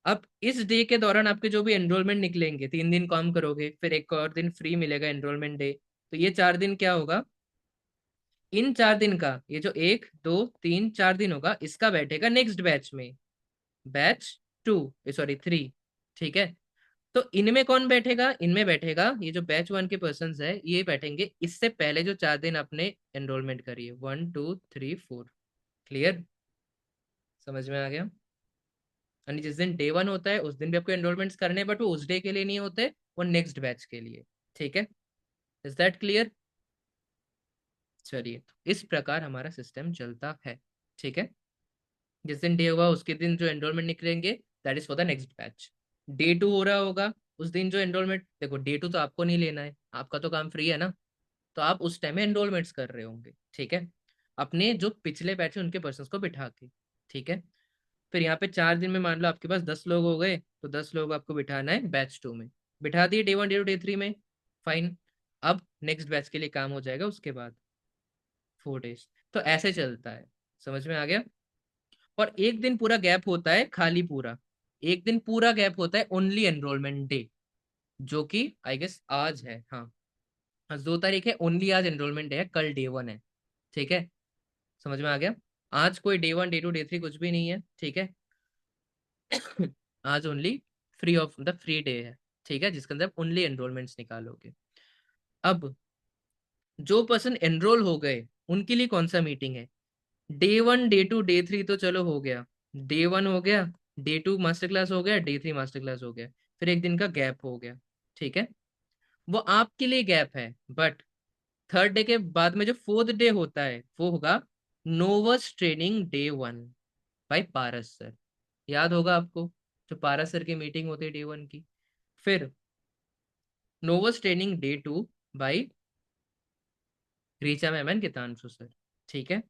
Speaker 1: अब इस डे के दौरान आपके जो भी एनरोलमेंट निकलेंगे, 3 दिन काम करोगे, फिर एक और दिन फ्री मिलेगा एनरोलमेंट डे, तो ये 4 दिन क्या होगा, इन 4 दिन का, ये जो 1, 2, 3, 4 दिन होगा, इसका बैठेगा नेक्स्ट बैच में, बैच 2, सॉरी 3। ठीक है, तो इनमें कौन बैठेगा? इनमें बैठेगा ये जो बैच 1 के पर्सन है, ये बैठेंगे इससे पहले जो 4 दिन आपने एनरोलमेंट करी है, 1, 2, 3, 4। क्लियर? समझ में आ गया? यानी जिस दिन डे 1 होता है, उस दिन भी आपको एनरोलमेंट्स करने हैं, बट वो उस डे के लिए नहीं होते, वो नेक्स्ट बैच के लिए। ठीक है, इज दैट क्लियर? चलिए, तो इस प्रकार हमारा सिस्टम चलता है। ठीक है, जिस दिन डे होगा, उसके दिन जो एनरोलमेंट निकलेंगे, that is for the next batch. Day 2 हो रहा होगा, उस दिन जो एनरोलमेंट, देखो डे 2 तो आपको नहीं लेना है, आपका तो काम फ्री है ना, तो आप उस टाइम में एनरोलमेंट्स कर रहे होंगे। ठीक है, अपने जो पिछले बैच है उनके पर्सन को बिठा के। ठीक है, फिर यहाँ पे 4 दिन में मान लो आपके पास 10 लोग हो गए, तो 10 लोग आपको बिठाना है बैच 2 में। बिठा दिए डे 1 डे 2 डे 3 में। फाइन। अब नेक्स्ट बैच के लिए काम हो जाएगा उसके बाद 4 डेज। तो ऐसे चलता है। समझ में आ गया। और एक दिन पूरा गैप होता है खाली पूरा। एक दिन पूरा गैप होता है ओनली एनरोलमेंट डे, जो कि आई गेस आज है। हाँ, आज 2 तारीख है, ओनली आज एनरोलमेंट डे है, कल डे 1 है। ठीक है। समझ में आ गया। आज कोई डे 1 डे 2 डे 3 कुछ भी नहीं है। ठीक है। आज only free of the free day है। ठीक है, जिसके अंदर ओनली एनरोलमेंट्स निकालोगे। अब जो पर्सन एनरोल हो गए उनके लिए कौन सा मीटिंग है? डे 1 डे 2 डे 3 तो चलो हो गया। डे 1 हो गया, डे 2 मास्टर क्लास हो गया, डे 3 मास्टर क्लास हो गया। फिर एक दिन का गैप हो गया। ठीक है। वो आपके लिए गैप है, बट थर्ड डे के बाद में जो फोर्थ डे होता है वो होगा नोवस ट्रेनिंग डे 1 बाय पारस सर। याद होगा आपको, जो पारस सर की मीटिंग होती है डे 1 की। फिर Novus training day 2 by Richa ma'am and Geetanshu sir. ठीक है।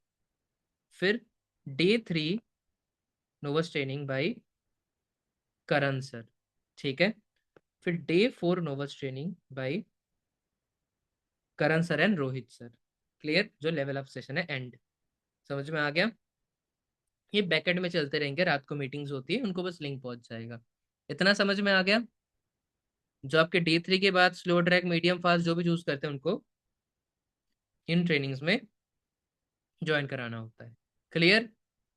Speaker 1: फिर day 3 Novus training by Karan sir. ठीक है। फिर day 4 Novus training by Karan sir and Rohit sir. Clear? जो लेवल अप सेशन है एंड। समझ में आ गया। ये बैकएंड में चलते रहेंगे, रात को मीटिंग्स होती है, उनको बस लिंक पहुंच जाएगा। इतना समझ में आ गया। जो आपके डे 3 के बाद स्लो ट्रैक मीडियम फास्ट जो भी चूज करते हैं उनको इन ट्रेनिंग्स में ज्वाइन कराना होता है। क्लियर?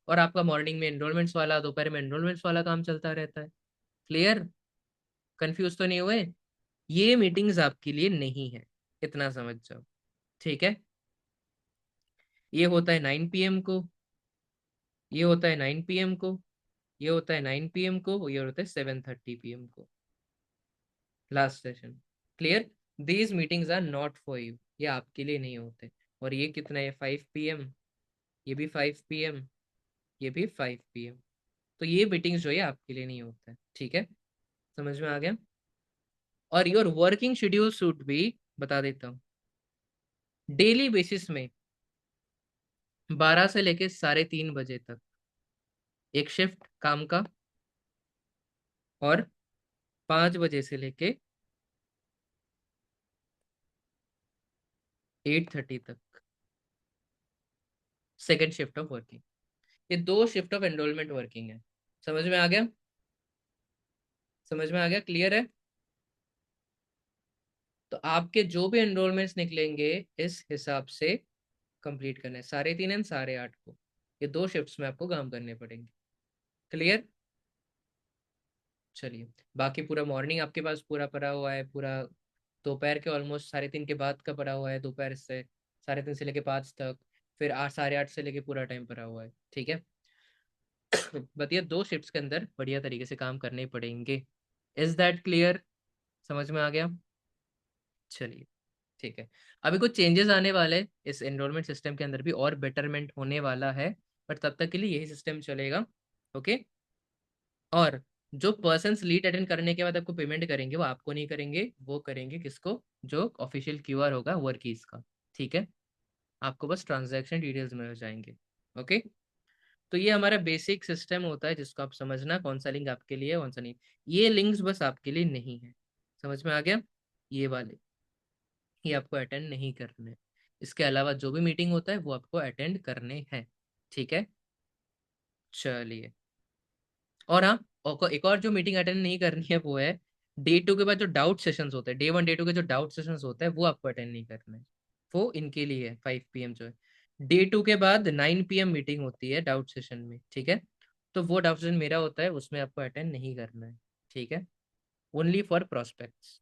Speaker 1: और आपका मॉर्निंग में एनरोलमेंट्स वाला, दोपहर में एनरोलमेंट्स वाला काम चलता रहता है। क्लियर? कंफ्यूज तो नहीं हुए? ये मीटिंग्स आपके लिए नहीं है, इतना समझ जाओ। ठीक है। ये होता है 9 PM को, ये होता है 9 PM को, ये होता है 9 PM को, ये होता है 7:30 PM को, last session. Clear? These meetings are not for you, ये आपके लिए नहीं होते। और ये कितना है? 5 PM। ये भी 5 PM, ये भी 5 PM। तो ये मीटिंग्स जो है आपके लिए नहीं होता है। ठीक है। समझ में आ गया। और your working schedule should be, बता देता हूँ, डेली बेसिस में 12 से लेके 3:30 बजे तक एक शिफ्ट काम का, और 5 बजे से लेके 8:30 तक सेकेंड शिफ्ट ऑफ वर्किंग। ये 2 शिफ्ट ऑफ एनरोलमेंट वर्किंग है। समझ में आ गया। समझ में आ गया। क्लियर है? तो आपके जो भी एनरोलमेंट्स निकलेंगे इस हिसाब से कंप्लीट करना है, 3:30 एंड 8:30 को। ये 2 शिफ्ट्स में आपको काम करने पड़ेंगे। क्लियर? चलिए। बाकी पूरा मॉर्निंग आपके पास पूरा पड़ा हुआ है, पूरा दोपहर के ऑलमोस्ट 3:30 के बाद का पड़ा हुआ है, दोपहर से 3:30 से लेके 5 तक। फिर 8 8:30 से लेके पूरा टाइम पड़ा हुआ है। ठीक है। बट ये 2 शिफ्ट्स के अंदर बढ़िया तरीके से काम करने पड़ेंगे। Is that clear? समझ में आ गया। चलिए। ठीक है। अभी कुछ चेंजेस आने वाले हैं इस एनरोलमेंट सिस्टम के अंदर भी, और बेटरमेंट होने वाला है। बट तब तक के लिए यही सिस्टम चलेगा। ओके। और जो पर्सन लीड अटेंड करने के बाद आपको पेमेंट करेंगे वो आपको नहीं करेंगे, वो करेंगे किसको? जो ऑफिशियल क्यूआर होगा वर्कीज का। ठीक है। आपको बस ट्रांजैक्शन डिटेल्स में हो जाएंगे। ओके। तो ये हमारा बेसिक सिस्टम होता है, जिसको आप समझना कौन सा लिंक आपके लिए है कौन सा नहीं। ये लिंक्स बस आपके लिए नहीं है। समझ में आ गया। ये वाले, ये आपको अटेंड नहीं करने। इसके अलावा जो भी मीटिंग होता है वो आपको अटेंड करने हैं। ठीक है। चलिए। और हाँ, एक और जो मीटिंग अटेंड नहीं करनी है वो है डे 2 के बाद जो डाउट सेशंस होते हैं, डे 1 डे 2 के जो डाउट सेशंस होते हैं वो आपको अटेंड नहीं करना है। वो इनके लिए है 5 PM जो है। डे 2 के बाद 9 PM मीटिंग होती है डाउट सेशन में। ठीक है। तो वो डाउट सेशन मेरा होता है, उसमें आपको अटेंड नहीं करना है। ठीक है। Only for prospects.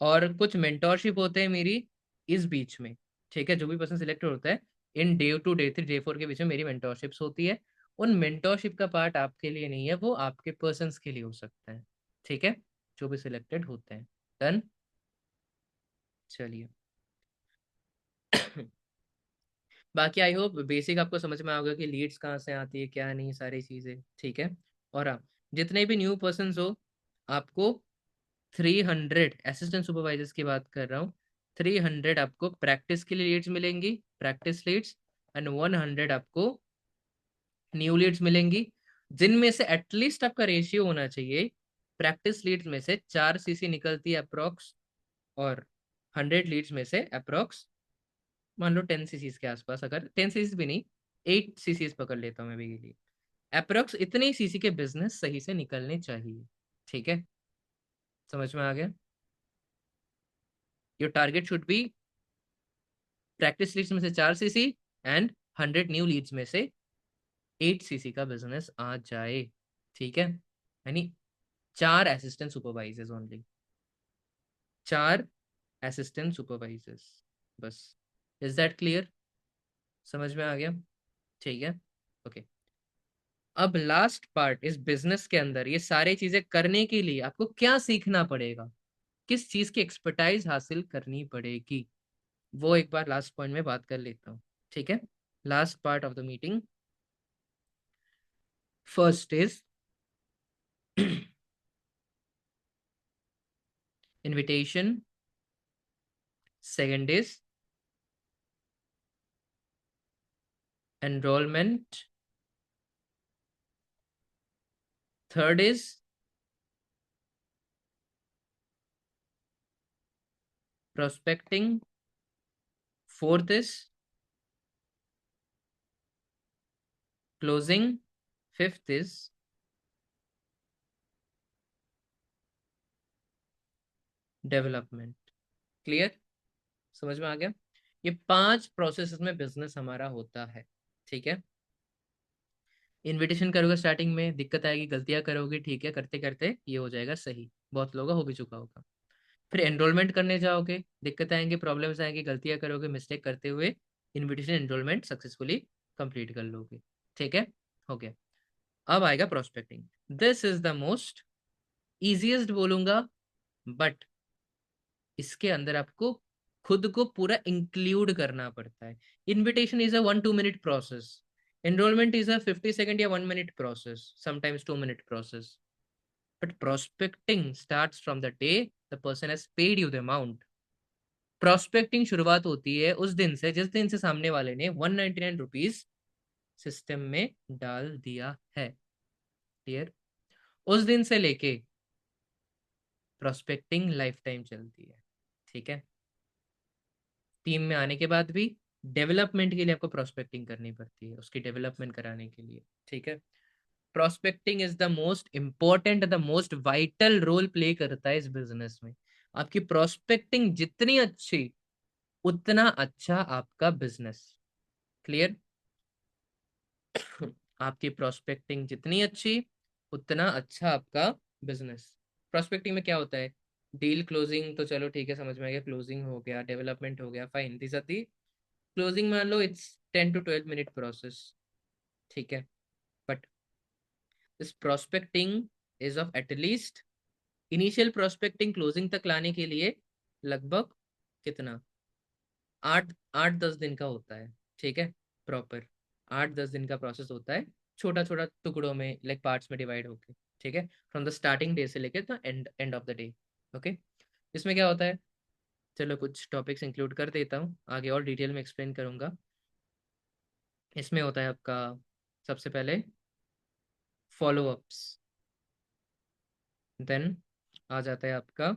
Speaker 1: और कुछ मेंटोरशिप होते हैं मेरी इस बीच में। ठीक है। जो भी पर्सन सिलेक्टेड होता है इन डे 2 डे 3 डे 4 के बीच में मेरी मेंटोरशिप्स होती है। उन मेंटोरशिप का पार्ट आपके लिए नहीं है, वो आपके पर्सन्स के लिए हो सकता है। ठीक है। जो भी सिलेक्टेड होते हैं। डन। चलिए। बाकी आई होप बेसिक आपको समझ में आ गया कि लीड्स कहाँ से आती है क्या नहीं, सारी चीजें। ठीक है। और हाँ, जितने भी न्यू पर्सन हो, आपको 300 असिस्टेंट सुपरवाइजर्स की बात कर रहा हूँ, 300 आपको प्रैक्टिस के लिए लीड्स मिलेंगी, प्रैक्टिस लीड्स। एंड 100 आपको न्यू लीड्स मिलेंगी। जिनमें से एटलीस्ट आपका रेशियो होना चाहिए, प्रैक्टिस लीड्स में से 4 सीसी निकलती है अप्रोक्स, और 100 लीड्स में से अप्रोक्स मान लो 10 सीसी के आसपास, अगर 10 सीसी भी नहीं, 8 सीसी पकड़ लेता हूँ मैं भी के लिए, अप्रोक्स इतने सीसी के बिजनेस सही से निकलने चाहिए। ठीक है, समझ में आ गया? Your target should be practice leads में से 4 सीसी, एंड 100 न्यू लीड्स में से 8 सीसी का बिजनेस आ जाए। ठीक है, यानी 4 assistant supervisors only, 4 assistant supervisors बस। Is that clear? समझ में आ गया? ठीक है, ओके। अब लास्ट पार्ट, इस बिजनेस के अंदर ये सारी चीजें करने के लिए आपको क्या सीखना पड़ेगा, किस चीज की एक्सपर्टाइज हासिल करनी पड़ेगी, वो एक बार लास्ट पॉइंट में बात कर लेता हूँ। ठीक है, last part of the meeting. First is invitation, second is enrolment, third is prospecting, fourth is closing, fifth is development. Clear? समझ में आ गया? ये 5 प्रोसेस में बिजनेस हमारा होता है। ठीक है, इनविटेशन करोगे, स्टार्टिंग में दिक्कत आएगी, गलतियां करोगे, ठीक है, करते करते ये हो जाएगा सही, बहुत लोगों का हो भी चुका होगा। फिर एनरोलमेंट करने जाओगे, दिक्कत आएंगे, प्रॉब्लम्स आएंगे, गलतियां करोगे, मिस्टेक करते हुए इनविटेशन एनरोलमेंट सक्सेसफुली कंप्लीट कर लोगे। ठीक है, हो गया। अब आएगा prospecting. This is the most easiest बोलूंगा, बट इसके अंदर आपको खुद को पूरा इंक्लूड करना पड़ता है। Invitation is a 1-2 minute process, enrolment is a 50 second या 1 minute process, sometimes 2 minute process, but prospecting starts from the day the person has paid you the amount. Prospecting शुरुआत होती है उस दिन से जिस दिन से सामने वाले ने 199 रुपीज सिस्टम में डाल दिया है। क्लियर? उस दिन से लेके प्रोस्पेक्टिंग लाइफ टाइम चलती है। ठीक है, टीम में आने के बाद भी डेवलपमेंट के लिए आपको प्रोस्पेक्टिंग करनी पड़ती है, उसकी डेवलपमेंट कराने के लिए। ठीक है, prospecting is the most important, the most vital role play करता है इस बिजनेस में। आपकी प्रोस्पेक्टिंग जितनी अच्छी, उतना अच्छा आपका बिजनेस। क्लियर? आपकी प्रोस्पेक्टिंग जितनी अच्छी, उतना अच्छा आपका बिजनेस। प्रोस्पेक्टिंग में क्या होता है? डील क्लोजिंग तो चलो ठीक है, समझ में आ गया, क्लोजिंग हो गया, डेवलपमेंट हो गया, fine, this are the closing. मान लो इट्स 10 to 12 मिनट प्रोसेस। ठीक है, but this prospecting is of at least, initial prospecting closing तक लाने के लिए लगभग कितना, 8-10 दिन का होता है। ठीक है, प्रॉपर 8-10 दिन का प्रोसेस होता है, छोटा छोटा टुकड़ों में, लाइक पार्ट्स में डिवाइड होके। ठीक है, फ्रॉम द स्टार्टिंग डे से लेके तो and end of the day. Okay, इसमें क्या होता है, चलो कुछ टॉपिक्स इंक्लूड कर देता हूँ, आगे और डिटेल में एक्सप्लेन करूंगा। इसमें होता है आपका सबसे पहले फॉलो अप्स, देन आ जाता है आपका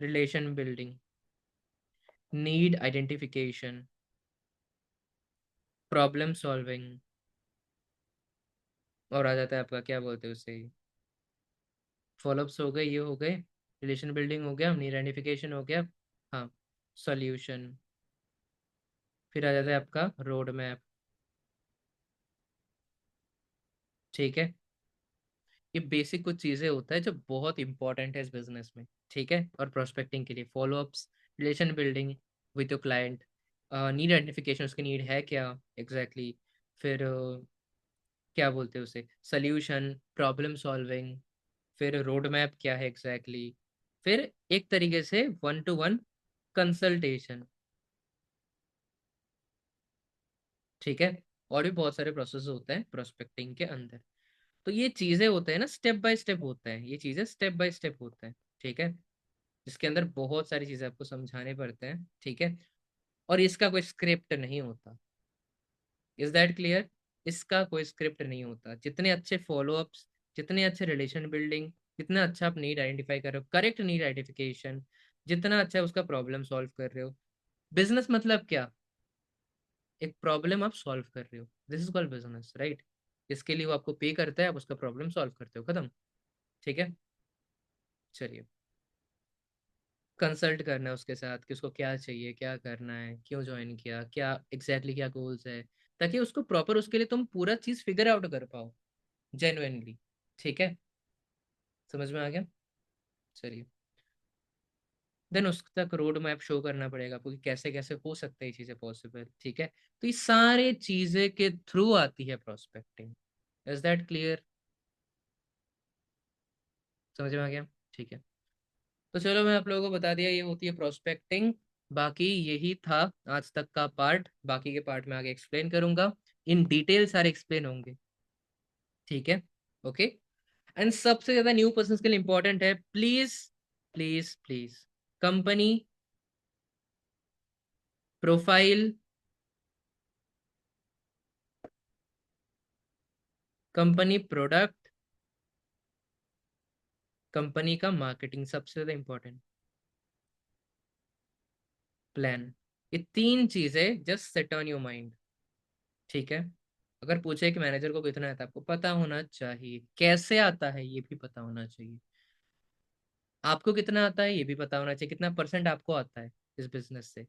Speaker 1: relation building, need identification, problem solving, और आ जाता है आपका क्या बोलते हैं उसे, फॉलोअप्स हो गए, ये हो गए, रिलेशन बिल्डिंग हो गया, नीड आइडेंटिफिकेशन हो गया, हाँ, सॉल्यूशन। फिर आ जाता है आपका रोड मैप। ठीक है, ये बेसिक कुछ चीजें होता है जो बहुत इंपॉर्टेंट है इस बिजनेस में। ठीक है, और प्रोस्पेक्टिंग के लिए follow-ups, relation building with your client, need identification, उसकी नीड है क्या एग्जैक्टली exactly? फिर क्या बोलते हैं उसे, सोल्यूशन, प्रॉब्लम सॉल्विंग, फिर रोड मैप क्या है एग्जैक्टली exactly? फिर एक तरीके से 1-to-1 कंसल्टेशन। ठीक है, और भी बहुत सारे प्रोसेस होते हैं प्रोस्पेक्टिंग के अंदर। तो ये चीजें होते हैं ना, स्टेप बाय स्टेप होता है, ये चीजें स्टेप बाय स्टेप होता है। ठीक है, जिसके अंदर बहुत सारी चीजें आपको समझाने पड़ते हैं। ठीक है, और इसका कोई स्क्रिप्ट नहीं होता। Is that clear? इसका कोई स्क्रिप्ट नहीं होता। जितने अच्छे फॉलोअप्स, जितने अच्छे रिलेशन बिल्डिंग, जितना अच्छा आप नीड आइडेंटिफाई कर रहे हो, करेक्ट नीड आइडेंटिफिकेशन, जितना अच्छा उसका प्रॉब्लम सॉल्व कर रहे हो। बिजनेस मतलब क्या? एक प्रॉब्लम आप सॉल्व कर रहे हो, this is called business, right? इसके लिए वो आपको पे करता है, आप उसका प्रॉब्लम सॉल्व करते हो, खत्म। ठीक है, चलिए। कंसल्ट करना है उसके साथ कि उसको क्या चाहिए, क्या करना है, क्यों ज्वाइन किया, क्या एग्जैक्टली क्या गोल्स है, ताकि उसको प्रॉपर उसके लिए तुम पूरा चीज फिगर आउट कर पाओ जेन्युइनली। ठीक है, समझ में आ गया? चलिए। देन उस तक रोड मैप शो करना पड़ेगा आपको कि कैसे कैसे हो सकता है ये चीजें पॉसिबल। ठीक है, तो ये सारे चीजें के थ्रू आती है प्रोस्पेक्टिंग। Is that clear? समझ में आ गया? ठीक है, तो चलो मैं आप लोगों को बता दिया ये होती है प्रोस्पेक्टिंग। बाकी यही था आज तक का पार्ट, बाकी के पार्ट में आगे एक्सप्लेन करूंगा, इन डिटेल सारे एक्सप्लेन होंगे। ठीक है, ओके। एंड सबसे ज्यादा न्यू पर्सन के लिए इंपॉर्टेंट है, please please please, company profile, company product, company का मार्केटिंग, सबसे ज्यादा इंपॉर्टेंट प्लान। ये तीन चीजें just set on your mind. ठीक है, अगर पूछे कि मैनेजर को कितना आता है, आपको पता होना चाहिए, कैसे आता है ये भी पता होना चाहिए, आपको कितना आता है ये भी पता होना चाहिए, कितना परसेंट आपको आता है इस बिजनेस से,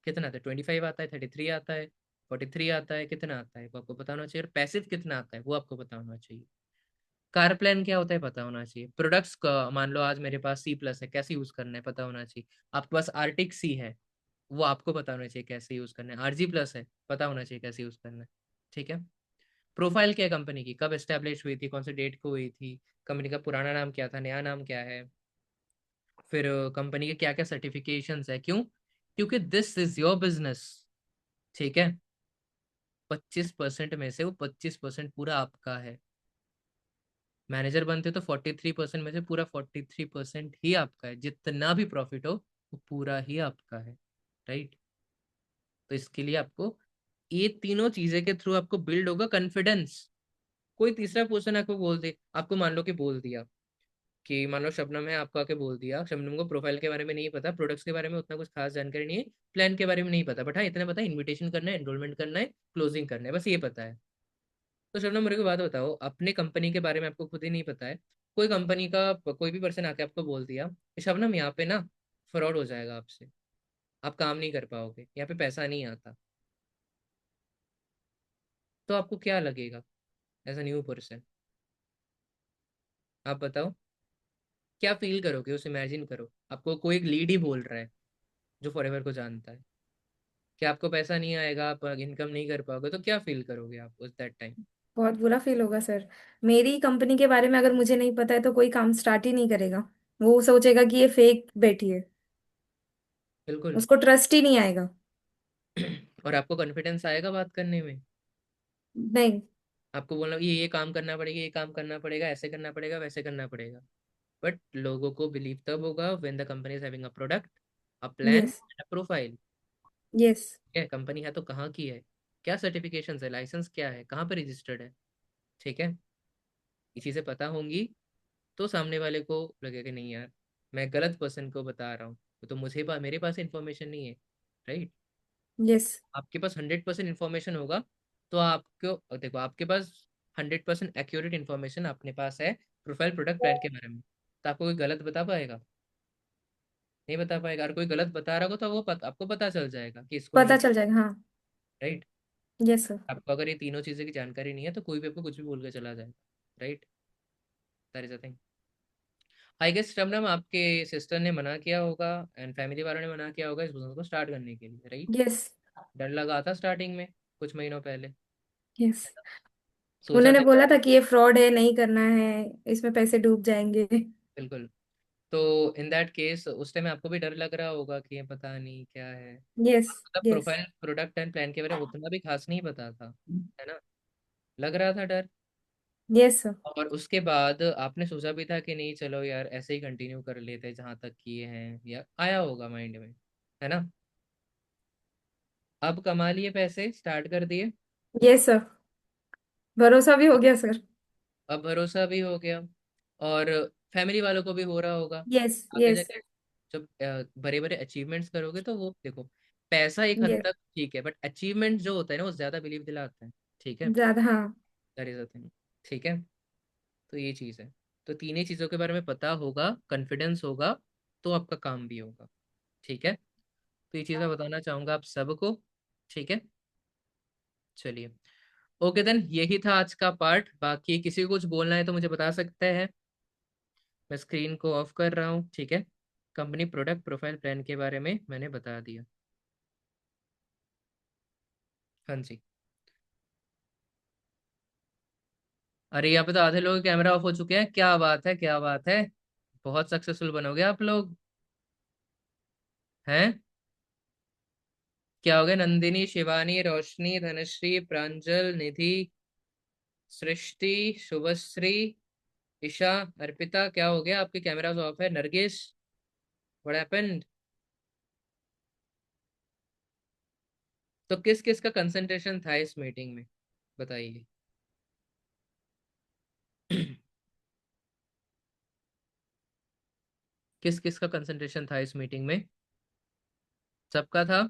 Speaker 1: कितना आता है, 25 आता है, 33 आता है, 43 आता है, कितना आता है वो आपको पता होना चाहिए, और पैसिव कितना आता है वो आपको पता होना चाहिए। कार प्लान क्या होता है पता होना चाहिए, प्रोडक्ट्स का मान लो आज मेरे पास सी प्लस है, कैसे यूज करना है पता होना चाहिए। आपके पास आर्टिक सी है, वो आपको पता होना चाहिए कैसे यूज करना है। आरजी प्लस है, पता होना चाहिए कैसे यूज करना है। ठीक है, प्रोफाइल क्या है कंपनी की, कब एस्टेब्लिश हुई थी, कौन से डेट को हुई थी, कंपनी का पुराना नाम क्या था, नया नाम क्या है, फिर कंपनी के क्या क्या सर्टिफिकेशंस है, क्यों? क्योंकि दिस इज योर बिजनेस। ठीक है, 25% में से वो 25% पूरा आपका है। मैनेजर बनते तो 43% में से पूरा 43% ही आपका है, जितना भी प्रॉफिट हो वो पूरा ही आपका है, राइट? तो इसके लिए आपको ये तीनों चीजें के थ्रू आपको बिल्ड होगा कॉन्फिडेंस। कोई तीसरा पर्सन आपको बोल दे, आपको मान लो कि बोल दिया कि मान लो शबनम है, आपको आके बोल दिया, शबनम को प्रोफाइल के बारे में नहीं पता, प्रोडक्ट्स के बारे में उतना कुछ खास जानकारी नहीं है, प्लान के बारे में नहीं पता, बट हाँ इतना पता है इन्विटेशन करना है, एनरोलमेंट करना है, क्लोजिंग करना है, बस ये पता है। तो शबनम मेरे को बात बताओ, अपने कंपनी के बारे में आपको खुद ही नहीं पता है, कोई कंपनी का कोई भी पर्सन आके आपको बोल दिया कि शबनम यहाँ पे ना फ्रॉड हो जाएगा आपसे, आप काम नहीं कर पाओगे, यहाँ पे पैसा नहीं आता, तो आपको क्या लगेगा एज अ न्यू पर्सन? आप बताओ, क्या फील करोगे? उस इमेजिन करो आपको कोई एक लीड ही बोल रहा है जो फॉरएवर को जानता है कि आपको पैसा नहीं आएगा, आप इनकम नहीं कर पाओगे, तो क्या फील करोगे आप उस दैट टाइम?
Speaker 2: बहुत बुरा फील होगा सर। मेरी कंपनी के बारे में अगर मुझे नहीं पता है तो कोई काम स्टार्ट ही नहीं करेगा। वो सोचेगा कि ये फेक बैठी है।
Speaker 1: बिल्कुल।
Speaker 2: उसको ट्रस्ट ही नहीं आएगा।
Speaker 1: और आपको कॉन्फिडेंस आएगा बात करने में,
Speaker 2: नहीं।
Speaker 1: आपको बोलना ये काम करना पड़ेगा, ये काम करना पड़ेगा, ऐसे करना पड़ेगा, वैसे करना पड़ेगा। बट लोगों को बिलीव तब होगा when the company is having a product, a plan,
Speaker 2: yes.
Speaker 1: A profile.
Speaker 2: Yes.
Speaker 1: है कंपनी है तो कहाँ की है, क्या सर्टिफिकेशन है, लाइसेंस क्या है, कहाँ पर रजिस्टर्ड है। ठीक है, ये चीजें पता होंगी तो सामने वाले को लगेगा कि नहीं यार, मैं गलत पर्सन को बता रहा हूँ, तो मुझे मेरे पास इन्फॉर्मेशन नहीं है, राइट?
Speaker 2: यस।
Speaker 1: आपके पास 100% इन्फॉर्मेशन होगा, तो आपको देखो आपके पास 100% एक्यूरेट इन्फॉर्मेशन अपने पास है प्रोफाइल प्रोडक्ट प्लान के बारे में, तो आपको कोई गलत बता पाएगा? नहीं बता पाएगा। और कोई गलत बता रहा होगा तो आपको पता चल जाएगा कि इसको
Speaker 2: पता
Speaker 1: नहीं,
Speaker 2: चल जाएगा, हाँ।
Speaker 1: राइट?
Speaker 2: Yes sir.
Speaker 1: आपको अगर ये तीनों चीजें की जानकारी नहीं है तो कोई भी आपको कुछ भी बोल के चला जाएगा, right? That is the thing. I guess Shabnam आपके सिस्टर ने मना किया होगा एंड फैमिली वालों ने मना किया होगा इस बिजनेस को स्टार्ट करने के लिए, राइट?
Speaker 2: यस।
Speaker 1: डर लगा था स्टार्टिंग में, कुछ महीनों पहले,
Speaker 2: यस।
Speaker 1: सोचा
Speaker 2: उन्होंने
Speaker 1: था?
Speaker 2: बोला था कि ये फ्रॉड है, नहीं करना है, इसमें पैसे डूब जाएंगे।
Speaker 1: बिल्कुल। तो इन दैट केस उस टाइम आपको भी डर लग रहा होगा कि ये पता नहीं क्या है,
Speaker 2: यस।
Speaker 1: मतलब
Speaker 2: yes.
Speaker 1: Profile product and plan के बारे में उतना भी खास नहीं पता था, है ना? लग रहा था डर।
Speaker 2: Yes sir.
Speaker 1: और उसके बाद आपने सोचा भी था कि नहीं चलो यार ऐसे ही कंटिन्यू कर लेते हैं जहां तक किए हैं, या आया होगा माइंड में, है ना? अब कमा लिए पैसे, स्टार्ट कर दिए।
Speaker 2: Yes sir. भरोसा भी हो गया सर।
Speaker 1: अब भरोसा भी हो गया, और फैमिली वालों को भी हो रहा होगा।
Speaker 2: यस
Speaker 1: आगे
Speaker 2: यस।
Speaker 1: जाके जब बड़े बड़े अचीवमेंट्स करोगे तो वो देखो, पैसा एक हद
Speaker 2: यस।
Speaker 1: तक ठीक है, बट अचीवमेंट जो होता है ना वो ज्यादा बिलीव दिलाता है। ठीक है,
Speaker 2: ज्यादा हाँ।
Speaker 1: That is the thing. ठीक है, तो ये चीज है। तो तीन ही चीजों के बारे में पता होगा, कॉन्फिडेंस होगा, तो आपका काम भी होगा। ठीक है, तो ये चीज मैं बताना चाहूंगा आप सबको। ठीक है, चलिए। ओके देन, यही था आज का पार्ट। बाकी किसी को कुछ बोलना है तो मुझे बता सकते हैं। मैं स्क्रीन को ऑफ कर रहा हूँ। ठीक है, कंपनी प्रोडक्ट प्रोफाइल प्लान के बारे में मैंने बता दिया। हाँ जी। अरे यहाँ पे तो आधे लोग कैमरा ऑफ हो चुके हैं, क्या बात है, क्या बात है। बहुत सक्सेसफुल बनोगे आप लोग। हैं? क्या हो गया? नंदिनी, शिवानी, रोशनी, धनश्री, प्रांजल, निधि, सृष्टि, शुभश्री, ईशा, अर्पिता, क्या हो गया? आपके कैमरा ऑफ है। Nargis, what happened? तो किस किस का कंसंट्रेशन था इस मीटिंग में, बताइए। किस किस का कंसंट्रेशन था इस मीटिंग में? सबका था?